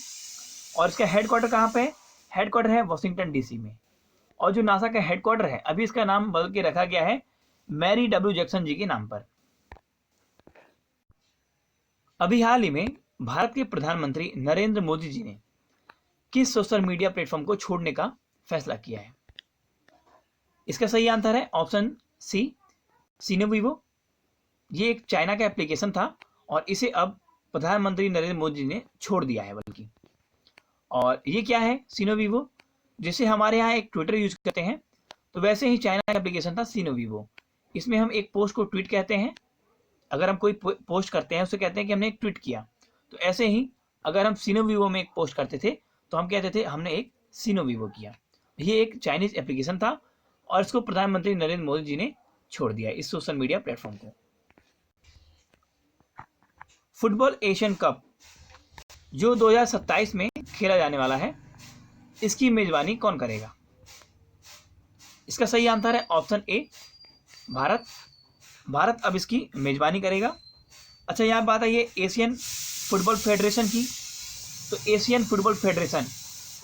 और इसका हेडक्वार्टर कहाँ पे है? हेडक्वार्टर है वॉशिंगटन डीसी में। और जो नासा का हेडक्वार्टर है, अभी इसका नाम बदल के रखा गया है मैरी डब्ल्यू जैक्सन जी के नाम पर। अभी हाल ही में भारत के प्रधानमंत्री नरेंद्र मोदी जी ने किस सोशल मीडिया प्लेटफॉर्म को छोड़ने का फैसला किया है? इसका सही आंसर है ऑप्शन सी, सिनोविवो। ये एक चाइना का एप्लीकेशन था और इसे अब प्रधानमंत्री नरेंद्र मोदी ने छोड़ दिया है बल्कि। और ये क्या है सिनोविवो? जैसे हमारे यहाँ एक ट्विटर यूज करते हैं, तो वैसे ही चाइना का एप्लीकेशन था सिनोविवो। इसमें हम एक पोस्ट को ट्वीट कहते हैं। अगर हम कोई पोस्ट करते हैं, उसे कहते हैं कि हमने एक ट्वीट किया। तो ऐसे ही अगर हम सिनोविवो में एक पोस्ट करते थे, तो हम कहते थे हमने एक सिनोविवो किया। ये एक चाइनीज एप्लीकेशन था और इसको प्रधानमंत्री नरेंद्र मोदी जी ने छोड़ दिया, इस सोशल मीडिया प्लेटफॉर्म को। फुटबॉल एशियन कप जो 2027 में खेला जाने वाला है, इसकी मेजबानी कौन करेगा? इसका सही आंसर है ऑप्शन ए, भारत। भारत अब इसकी मेजबानी करेगा। अच्छा, यहाँ बात आई है एशियन फुटबॉल फेडरेशन की। तो एशियन फुटबॉल फेडरेशन,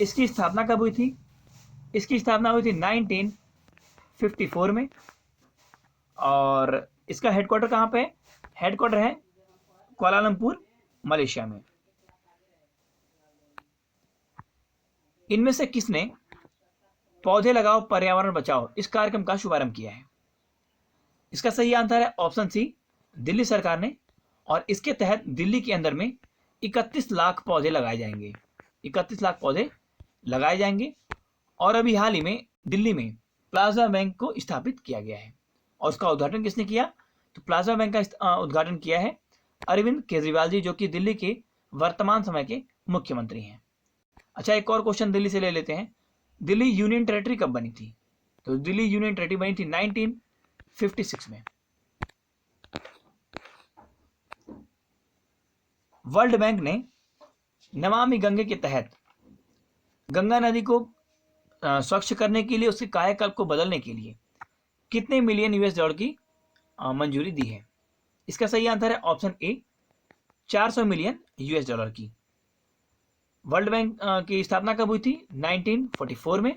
इसकी स्थापना कब हुई थी? इसकी स्थापना हुई थी 1954 में। और इसका हेडक्वार्टर कहाँ पे है? हेडक्वार्टर है कुआलालंपुर, मलेशिया में। इनमें से किसने पौधे लगाओ पर्यावरण बचाओ इस कार्यक्रम का शुभारंभ किया है? इसका सही आंसर है ऑप्शन सी, दिल्ली सरकार ने। और इसके तहत दिल्ली के अंदर में 31 लाख पौधे लगाए जाएंगे। 31 लाख पौधे लगाए जाएंगे। और अभी हाल ही में दिल्ली में प्लाज्मा बैंक को स्थापित किया गया है। और उसका उद्घाटन किसने किया? तो प्लाज्मा बैंक का उद्घाटन किया है अरविंद केजरीवाल जी, जो कि दिल्ली के वर्तमान समय के मुख्यमंत्री हैं। अच्छा, एक और क्वेश्चन दिल्ली से ले लेते हैं। दिल्ली यूनियन टेरिटरी कब बनी थी? तो दिल्ली यूनियन टेरिटरी बनी थी 1956 में। वर्ल्ड बैंक ने नमामि गंगे के तहत गंगा नदी को स्वच्छ करने के लिए, उसके कायाकल्प को बदलने के लिए कितने मिलियन यूएस डॉलर की मंजूरी दी है? इसका सही आंसर है ऑप्शन ए, 400 मिलियन यूएस डॉलर की। वर्ल्ड बैंक की स्थापना कब हुई थी? 1944 में।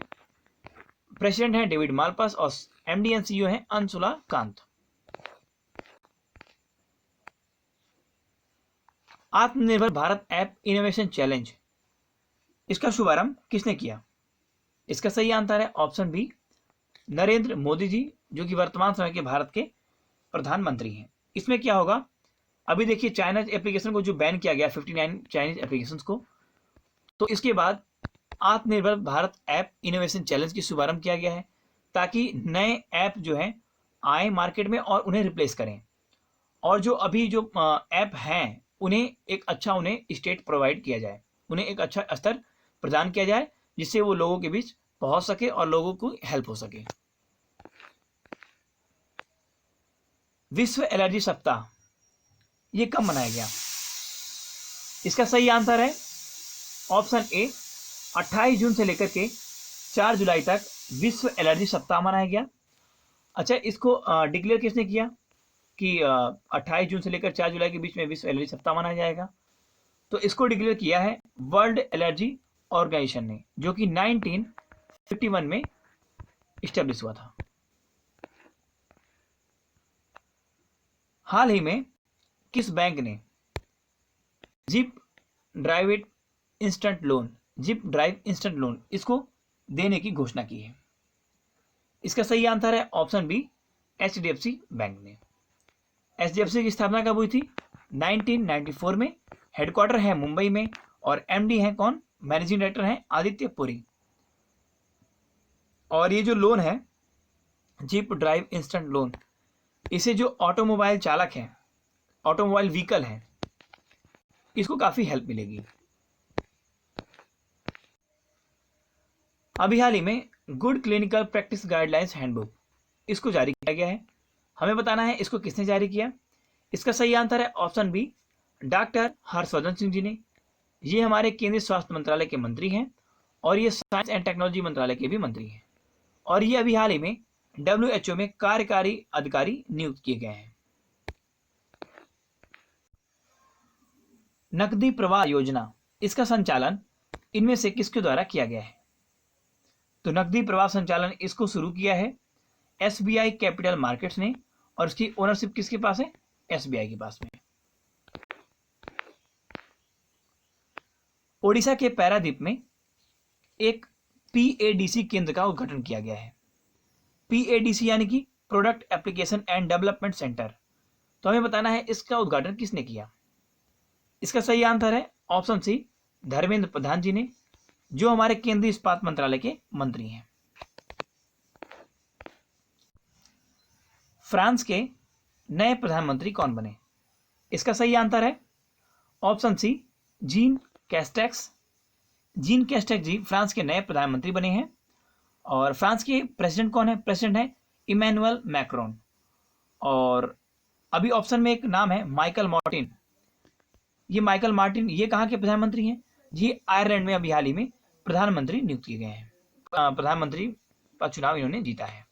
प्रेसिडेंट हैं डेविड मालपास और एमडी एंड सीईओ हैं अंशुला कांत। आत्मनिर्भर भारत ऐप इनोवेशन चैलेंज, इसका शुभारंभ किसने किया? इसका सही आंसर है ऑप्शन बी, नरेंद्र मोदी जी, जो कि वर्तमान समय के भारत के प्रधानमंत्री हैं। इसमें क्या होगा, अभी देखिए चाइनीज एप्लीकेशन को जो बैन किया गया, 59 चाइनीज एप्लीकेशन को, तो इसके बाद आत्मनिर्भर भारत ऐप इनोवेशन चैलेंज की शुभारंभ किया गया है, ताकि नए ऐप जो हैं आए मार्केट में और उन्हें रिप्लेस करें। और जो अभी जो ऐप हैं, उन्हें एक अच्छा उन्हें स्टेट प्रोवाइड किया जाए, उन्हें एक अच्छा स्तर प्रदान किया जाए, जिससे वो लोगों के बीच पहुंच सके और लोगों को हेल्प हो सके। विश्व एलर्जी सप्ताह ये कब मनाया गया? इसका सही आंसर है ऑप्शन ए, 28 जून से लेकर के 4 जुलाई तक विश्व एलर्जी सप्ताह मनाया गया। अच्छा, इसको डिक्लेयर किसने किया कि 28 जून से लेकर 4 जुलाई के बीच में विश्व एलर्जी सप्ताह मनाया जाएगा? तो इसको डिक्लेयर किया है वर्ल्ड एलर्जी ऑर्गेनाइजेशन ने, जो कि 1951 में इस्टेब्लिश हुआ था। हाल ही में किस बैंक ने zip drive instant loan, zip drive instant loan, इसको देने की घोषणा की है। इसका सही आंसर है ऑप्शन बी, HDFC बैंक ने। HDFC की स्थापना कब हुई थी? 1994 में। हेडक्वार्टर है मुंबई में और MD है कौन? मैनेजिंग डायरेक्टर है आदित्य पुरी। और ये जो लोन है जिप ड्राइव इंस्टेंट लोन, इसे जो ऑटोमोबाइल चालक है, ऑटोमोबाइल व्हीकल है, इसको काफी हेल्प मिलेगी। अभी हाल ही में good clinical practice guidelines handbook, इसको जारी किया गया है। हमें बताना है इसको किसने जारी किया। इसका सही आंसर है option B, doctor Harshvardhan Singh ji ने। ये हमारे केंद्रीय स्वास्थ्य मंत्रालय के मंत्री हैं और ये साइंस एंड टेक्नोलॉजी मंत्रालय के भी मंत्री हैं। और ये अभी हाल ही में WHO में कार्यकारी अधिकारी नियुक्त किए गए हैं। नकदी प्रवाह योजना, इसका संचालन इनमें से किसके द्वारा किया गया है? तो नकदी प्रवाह संचालन इसको शुरू किया है SBI कैपिटल मार्केट्स ने, और इसकी ओनरशिप किसके पास है? SBI के पास में। ओडिशा के पैरादीप में एक PADC केंद्र का उद्घाटन किया गया है। PADC यानी कि product application and development centre. तो हमें बताना है इसका उद्घाटन किसने किया। इसका सही आंसर है ऑप्शन सी, धर्मेंद्र प्रधान जी ने, जो हमारे केंद्रीय इस्पात मंत्रालय के मंत्री हैं। फ्रांस के नए प्रधानमंत्री कौन बने? इसका सही आंसर है option C, Jean Castex. Jean Castex ji France के नए प्रधानमंत्री बने हैं। और फ्रांस के प्रेसिडेंट कौन है? प्रेसिडेंट है इमैनुअल मैक्रोन। और अभी ऑप्शन में एक नाम है माइकल मार्टिन। ये माइकल मार्टिन ये कहाँ के प्रधानमंत्री हैं? ये आयरलैंड में अभी हाल ही में प्रधानमंत्री नियुक्त किए गए हैं। प्रधानमंत्री का चुनाव इन्होंने जीता है।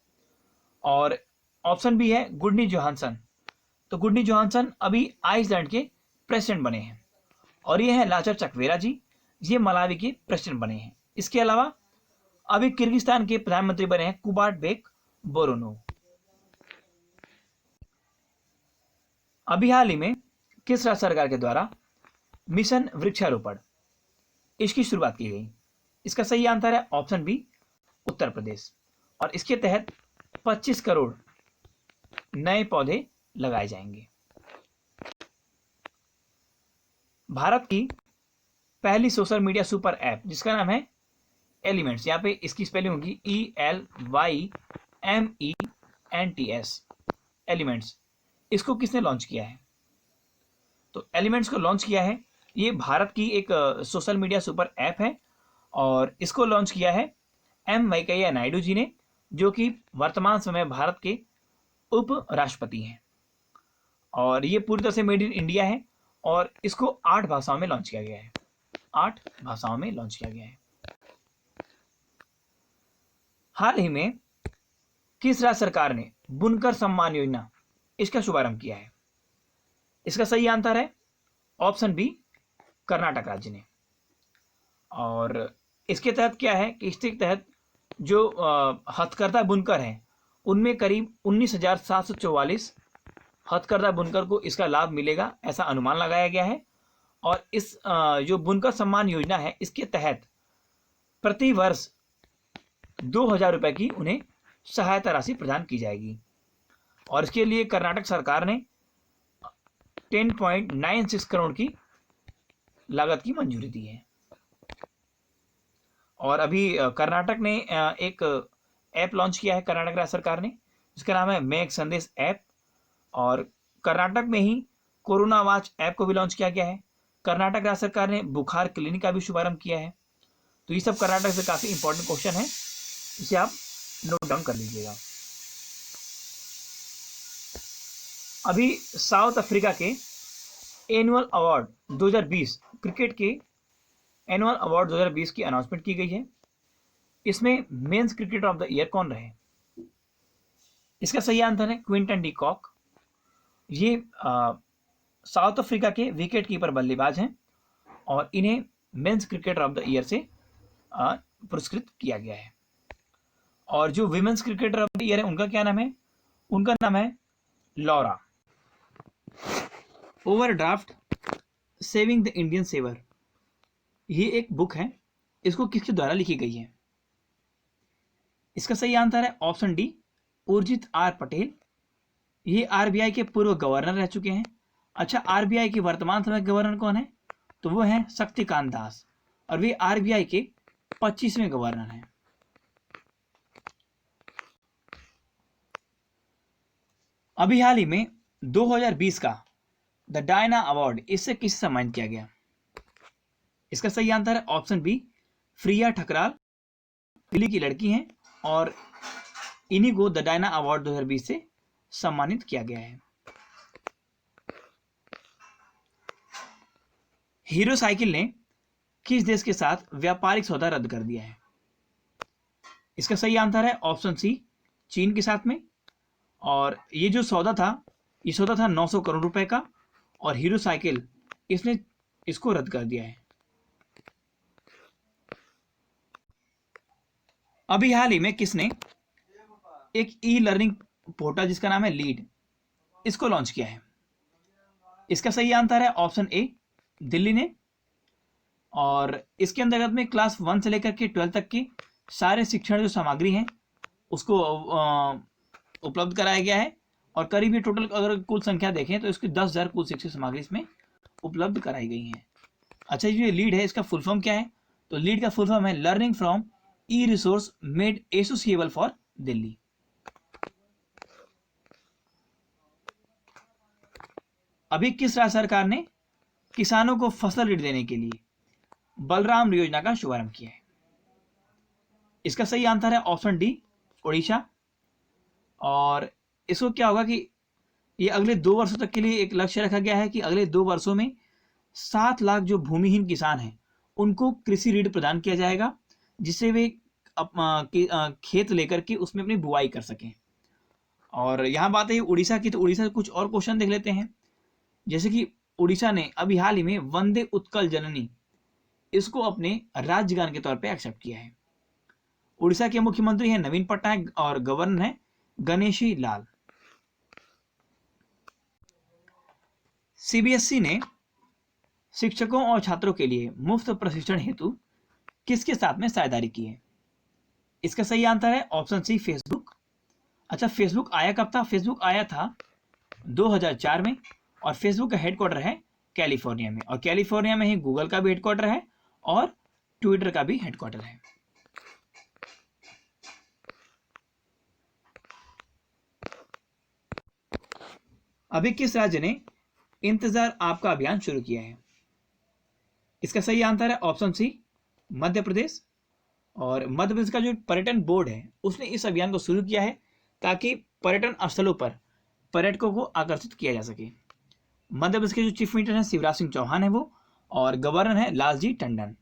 और ऑप्शन बी है गुडनी जोहानसन। तो गुडनी जोहानसन अभी आइसलैंड के प्रेसिडेंट बने हैं। और ये है लाचर चकवेरा जी, ये मलावी के प्रेसिडेंट बने हैं। इसके अलावा अभी किर्गिस्तान के प्रधानमंत्री बने हैं कुबाटबेक बोरोनोव। अभी हाल ही में किस राज्य सरकार के द्वारा मिशन वृक्षारोपण, इसकी शुरुआत की गई? इसका सही आंसर है ऑप्शन बी, उत्तर प्रदेश। और इसके तहत 25 करोड़ नए पौधे लगाए जाएंगे। भारत की पहली सोशल मीडिया सुपर ऐप जिसका नाम है एलिमेंट्स, यहाँ पे इसकी स्पेलिंग होगी ELYMENTS, एलिमेंट्स, इसको किसने लॉन्च किया है? तो एलिमेंट्स को लॉन्च किया है, ये भारत की एक सोशल मीडिया सुपर ऐप है और इसको लॉन्च किया है M वेंकैया नायडू जी ने, जो कि वर्तमान समय भारत के उप राष्ट्रपति हैं। और ये पूरी तरह से मेड इन इंडिया है और इसको 8 भाषाओं में लॉन्च किया गया है। 8 भाषाओं में लॉन्च किया गया है। हाल ही में किस राज्य सरकार ने बुनकर सम्मान योजना, इसका शुभारंभ किया है? इसका सही आंसर है ऑप्शन बी, कर्नाटक राज्य ने। और इसके तहत क्या है कि इसके तहत जो हथकरघा बुनकर हैं उनमें करीब 19,744 हथकरघा बुनकर को इसका लाभ मिलेगा, ऐसा अनुमान लगाया गया है। और इस जो बुनकर सम्मान योजना है इसके तहत प्रति वर्ष 2,000 रुपए की उन्हें सहायता राशि प्रदान की जाएगी। और इसके लिए कर्नाटक सरकार ने 10.96 करोड़ की लागत की मंजूरी दी है। और अभी कर्नाटक ने एक ऐप लॉन्च किया है, कर्नाटक राज्य सरकार ने, जिसका नाम है मेघ संदेश ऐप। और कर्नाटक में ही कोरोना वॉच ऐप को भी लॉन्च किया गया है। कर्नाटक राज्य सरकार ने बुखार क्लिनिक का भी शुभारंभ किया है। तो ये सब कर्नाटक से काफी इंपॉर्टेंट क्वेश्चन है, इसे आप नोट डाउन कर लीजिएगा। अभी साउथ अफ्रीका के एनुअल अवार्ड 2020, क्रिकेट के एनुअल अवार्ड 2020 की अनाउंसमेंट की गई है। इसमें men's cricketer of the year कौन रहे? इसका सही आंसर है क्विंटन डी कॉक। ये साउथ अफ्रीका के विकेट कीपर बल्लेबाज हैं और इन्हें men's cricketer of the year से पुरस्कृत किया गया है। और जो women's cricketer of the year है उनका क्या नाम है? उनका नाम है Laura. Overdraft saving the Indian saver, ये एक बुक है, इसको किसके द्वारा लिखी गई है? इसका सही आंसर है option D, Urjit R Patel. ये आरबीआई के पूर्व गवर्नर रह चुके हैं। अच्छा, आरबीआई के वर्तमान समय गवर्नर कौन है? तो वो हैं शक्तिकांत दास, और वे आरबीआई के 25वें गवर्नर हैं। अभी हाल ही में 2020 का द डायना अवार्ड इससे किसे सम्मानित किया गया? इसका सही आंसर है ऑप्शन बी, फ्रिया ठकराल, दिल्ली की लड़की हैं और इन्हीं को द डायना अवार्ड 2020 से सम्मानित किया गया है। हीरो साइकिल ने किस देश के साथ व्यापारिक सौदा रद्द कर दिया है? इसका सही आंसर है ऑप्शन सी, चीन के साथ में। और ये जो सौदा था, ये सौदा था 900 करोड़ रुपए का, और हीरो साइकिल इसने इसको रद्द कर दिया है। अभी हाल ही में किसने एक ई लर्निंग पोर्टल जिसका नाम है लीड, इसको लॉन्च किया है? इसका सही आंसर है ऑप्शन ए, दिल्ली ने। और इसके अंतर्गत में क्लास 1 से लेकर के 12 तक की सारे शिक्षण जो सामग्री हैं उसको उपलब्ध कराया गया है। और करीब ये टोटल अगर कुल संख्या देखें तो इसकी 10,000 कुल शिक्षण सामग्री इसमें उपलब्ध कराई गई हैं। अच्छा, ये लीड है, इसका फुल फॉर्म क्या है? तो लीड का फुल फॉर्म है learning from e resource made accessible for Delhi. अभी किस राज्य सरकार ने किसानों को फसल ऋण देने के लिए बलराम योजना का शुभारंभ किया है? इसका सही आंसर है ऑप्शन डी, उड़ीसा। और इसको क्या होगा कि ये अगले 2 वर्षों तक के लिए एक लक्ष्य रखा गया है कि अगले 2 वर्षों में 7 लाख जो भूमिहीन किसान हैं उनको कृषि ऋण प्रदान किया जाएगा, जिससे वे खेत लेकर के उसमें अपनी बुआई कर सकें। और यहाँ बात है उड़ीसा की, तो उड़ीसा से कुछ और क्वेश्चन देख लेते हैं। जैसे कि उड़ीसा ने अभी हाल ही में वंदे उत्कल जननी इसको अपने राज्यगान के तौर पे एक्सेप्ट किया है। उड़ीसा के मुख्यमंत्री हैं नवीन पटनायक और गवर्नर हैं गणेशी लाल। सीबीएसई ने शिक्षकों और छात्रों के लिए मुफ्त प्रशिक्षण हेतु किसके साथ में साझेदारी की है? इसका सही आंसर है ऑप्शन सी, फेसबुक। अच्छा, फेसबुक आया कब था? फेसबुक आया था 2004 में, और फेसबुक का हेडक्वार्टर है कैलिफोर्निया में, और कैलिफोर्निया में ही गूगल का भी हेडक्वार्टर है और ट्विटर का भी हेडक्वार्टर है। अभी किस राज्य ने इंतजार आपका अभियान शुरू किया है? इसका सही आंसर है ऑप्शन सी, मध्य प्रदेश। और मध्य प्रदेश का जो पर्यटन बोर्ड है उसने इस अभियान को शुरू किया है ताकि पर्यटन स्थलों पर पर्यटकों को आकर्षित किया जा सके। मध्य प्रदेश के जो चीफ मिनिस्टर हैं शिवराज सिंह चौहान है वो, और गवर्नर है लालजी टंडन।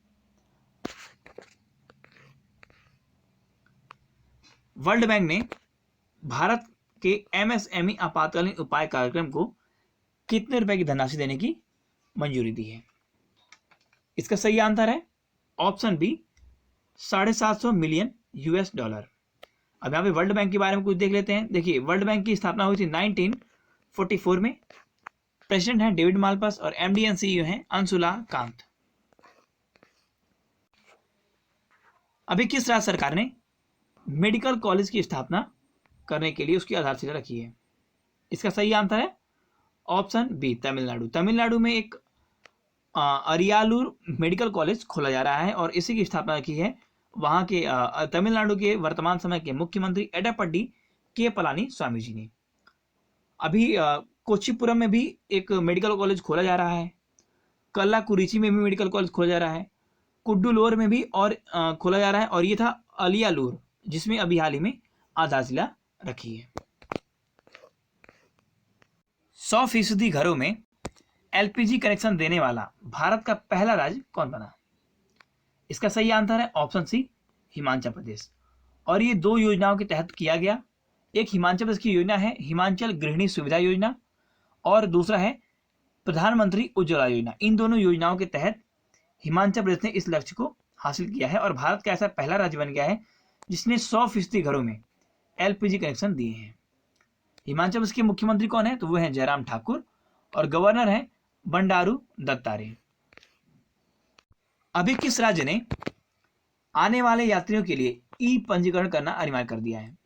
वर्ल्ड बैंक ने भारत के एमएसएमई आपातकालीन उपाय कार्यक्रम को कितने रुपए की धनराशि देने की मंजूरी दी है? इसका सही आंसर है ऑप्शन बी, 750 मिलियन $। अब यहाँ पे वर्ल्ड बैंक के बारे में कुछ देख लेते हैं। देखिए, वर्ल्ड बैंक की स्थापना हुई थी 1944 में। प्रेसिडेंट हैं डेविड मालपास और एमडी एंड सीईओ हैं अंशुला कांत। अभी किस राज्य सरकार ने मेडिकल कॉलेज की स्थापना करने के लिए उसकी आधारशिला रखी है? इसका सही आंसर है ऑप्शन बी, तमिलनाडु। तमिलनाडु में एक अरियालूर मेडिकल कॉलेज खोला जा रहा है और इसी की स्थापना की है वहां के तमिलनाडु के वर्तमान समय के मुख्यमंत्री एडापड्डी के पलानी स्वामी जी ने। अभी कोच्चिपुरम में भी एक मेडिकल कॉलेज खोला जा रहा है, कल्लाकुरिची में भी मेडिकल कॉलेज खोला जा रहा है, कुड्डूलोर में भी और खोला जा रहा है, और ये था अलियालूर जिसमें अभी हाल ही में आधारशिला रखी है। 100% घरों में एलपीजी कनेक्शन देने वाला भारत का पहला राज्य कौन बना? इसका सही आंसर है ऑप्शन सी, हिमाचल प्रदेश। और ये 2 योजनाओं के तहत किया गया। एक हिमाचल प्रदेश की योजना है हिमाचल गृहिणी सुविधा योजना, और दूसरा है प्रधानमंत्री उज्ज्वला योजना। इन दोनों योजनाओं के तहत हिमाचल प्रदेश ने इस लक्ष्य को हासिल किया है और भारत का ऐसा पहला राज्य बन गया है जिसने 100% घरों में एलपीजी कनेक्शन दिए हैं। हिमाचल प्रदेश के मुख्यमंत्री कौन है? तो वो है जयराम ठाकुर, और गवर्नर है बंडारू दत्तात्रेय। अभी किस राज्य ने आने वाले यात्रियों के लिए ई पंजीकरण करना अनिवार्य कर दिया है?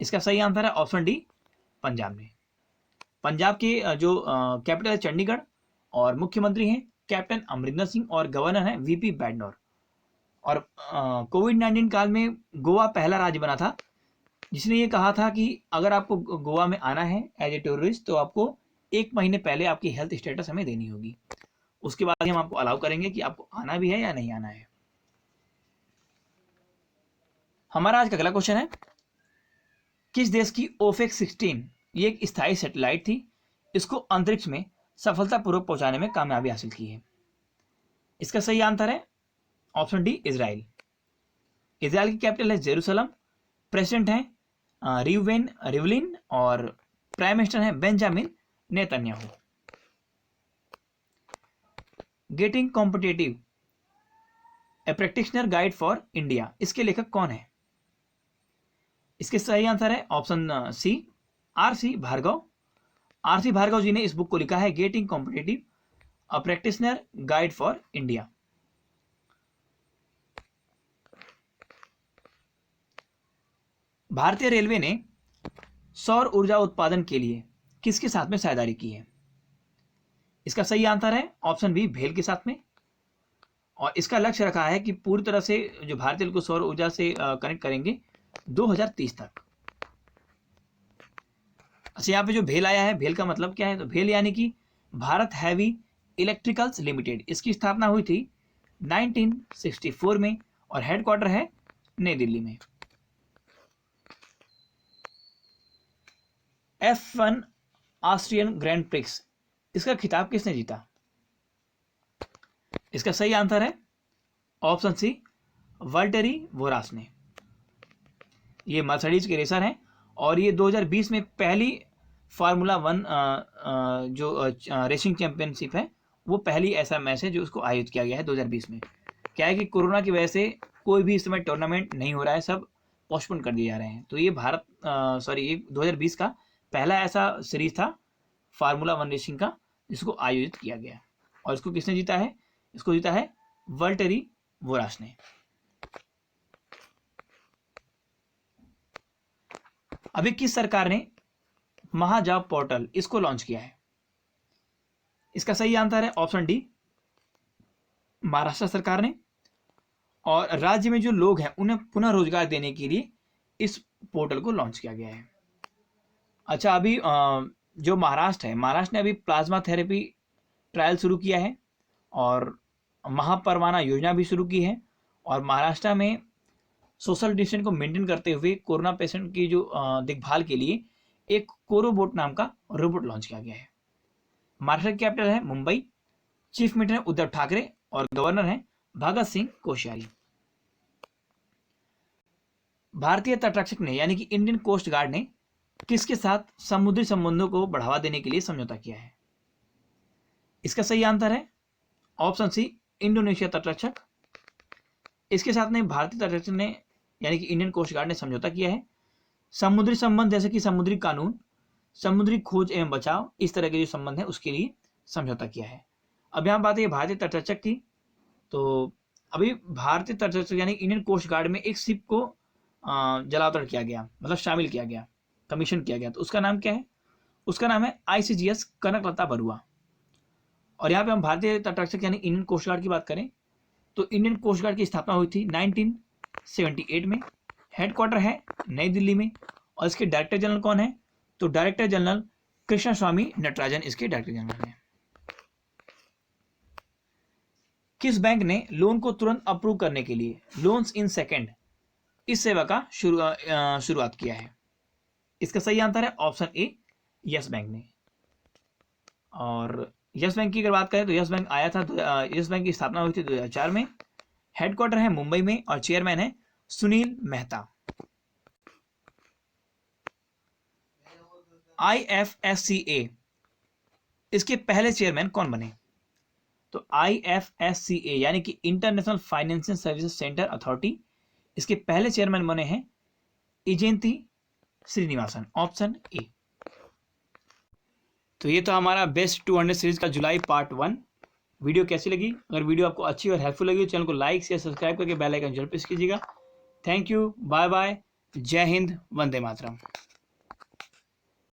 इसका सही आंसर है ऑप्शन डी, पंजाब ने। पंजाब के जो कैपिटल है चंडीगढ़ और मुख्यमंत्री हैं कैप्टन अमरिंदर सिंह और गवर्नर हैं वीपी बैडनोर। और कोविड-19 काल में गोवा पहला राज्य बना था जिसने ये कहा था कि अगर आपको गोवा में आना है एज ए टूरिस्ट तो आपको 1 महीने पहले आपकी हेल्थ स्टेटस हमें देनी होगी, उसके बाद ही हम आपको अलाउ करेंगे कि आपको आना भी है या नहीं आना है। हमारा आज का अगला क्वेश्चन है, किस देश की ओफेक 16 ये एक स्थायी सैटेलाइट थी, इसको अंतरिक्ष में सफलतापूर्वक पहुंचाने में कामयाबी हासिल की है? इसका सही आंसर है ऑप्शन डी, इजराइल। इजराइल की कैपिटल है जेरूसलम, प्रेसिडेंट हैं रिवेन रिवलिन और प्राइम मिनिस्टर हैं Benjamin Netanyahu. Getting competitive a practitioner guide for India, इसके लेखक कौन है? इसके सही आंसर है option C, R C. Bhargava. R C. Bhargava ji ने इस बुक को लिखा है, getting competitive a practitioner guide for India. भारतीय रेलवे ने सौर ऊर्जा उत्पादन के लिए किसके साथ में साझेदारी की है? इसका सही आंसर है ऑप्शन बी, भेल के साथ में। और इसका लक्ष्य रखा है कि पूरी तरह से जो भारतीय रेल को सौर ऊर्जा से कनेक्ट करेंगे 2030 तक। अच्छा, यहाँ पे जो भेल आया है, भेल का मतलब क्या है? तो भेल यानी कि भारत हैवी इलेक्ट्रिकल्स लिमिटेड। इसकी स्थापना हुई थी 1964 में और हेडक्वार्टर है नई दिल्ली में। F1 ऑस्ट्रियन ग्रैंड प्रिक्स, इसका खिताब किसने जीता? इसका सही आंसर है ऑप्शन सी, वल्टेरी बोटास ने। ये मर्सिडीज के रेसर हैं और ये 2020 में पहली फार्मूला 1 जो रेसिंग चैंपियनशिप है वो पहली ऐसा मैच है जो उसको आयोजित किया गया है 2020 में। क्या है कि कोरोना की वजह से कोई भी इस समय टूर्नामेंट नहीं हो रहा है, सब पोस्टपोन कर दिए जा रहे हैं। तो ये ये 2020 का पहला ऐसा सीरीज था फार्मूला 1 रेसिंग का जिसको आयोजित किया गया। और इसको किसने जीता है? इसको जीता है वल्टेरी बोटास ने। अभी किस सरकार ने महाजॉब पोर्टल इसको लॉन्च किया है? इसका सही आंसर है ऑप्शन डी, महाराष्ट्र सरकार ने। और राज्य में जो लोग हैं उन्हें पुनः रोजगार देने के लिए इस पोर्टल को लॉन्च किया गया है। अच्छा, अभी जो महाराष्ट्र है, महाराष्ट्र ने अभी प्लाज्मा थेरेपी ट्रायल शुरू किया है और महापरवाना योजना भी शुरू की है। और महाराष्ट्र में सोशल डिस्टेंस को मेंटेन करते हुए कोरोना पेशेंट की जो देखभाल के लिए एक कोरोबोट नाम का रोबोट लॉन्च किया गया है। महाराष्ट्र की कैपिटल है मुंबई, चीफ मिनिस्टर उद्धव ठाकरे और गवर्नर हैं भगत सिंह कोश्यारी। भारतीय तटरक्षक ने यानी कि इंडियन कोस्ट गार्ड ने किसके साथ समुद्री संबंधों को बढ़ावा देने के लिए समझौता किया है? इसका सही आंसर है ऑप्शन सी, इंडोनेशिया तटरक्षक। इसके साथ में भारतीय तटरक्षक ने यानी कि इंडियन कोस्ट गार्ड ने समझौता किया है समुद्री संबंध जैसे कि समुद्री कानून, समुद्री खोज एवं बचाव, इस तरह के जो संबंध है उसके लिए समझौता किया है। अब यहाँ बात है भारतीय तटरक्षक की, तो अभी भारतीय तटरक्षक यानी इंडियन कोस्ट गार्ड में एक शिप को जलावतरण किया गया, मतलब शामिल किया गया, कमीशन किया गया। तो उसका नाम क्या है? उसका नाम है ICGS कनकलता बरुआ। और यहाँ पे हम भारतीय तटरक्षक यानी इंडियन कोस्ट गार्ड की बात करें तो इंडियन कोस्ट गार्ड की स्थापना हुई थी 1978 में, हेडक्वार्टर है नई दिल्ली में। और इसके डायरेक्टर जनरल कौन है? तो डायरेक्टर जनरल कृष्ण स्वामी नटराजन इसके डायरेक्टर जनरल हैं। किस बैंक ने लोन को तुरंत अप्रूव करने के लिए लोन्स इन सेकेंड इस सेवा का शुरुआत किया है? इसका सही आंसर है ऑप्शन ए, यस बैंक ने। और यस बैंक की अगर बात करें तो यस बैंक आया था, यस बैंक की स्थापना हुई थी 2004 में, हेडक्वार्टर है मुंबई में और चेयरमैन है सुनील मेहता। IFSCA इसके पहले चेयरमैन कौन बने? तो IFSCA यानी कि international financial services centre authority, इसके पहले चेयरमैन बने हैं इजेंती श्रीनिवासन, ऑप्शन ए। तो ये तो हमारा बेस्ट 200 सीरीज़ का जुलाई पार्ट 1। वीडियो कैसी लगी? अगर वीडियो आपको अच्छी और हेल्पफुल लगी तो चैनल को लाइक शेयर सब्सक्राइब करके बेल आइकन जरूर प्रेस कीजिएगा। थैंक यू, बाय बाय, जय हिंद, वंदे मातरम।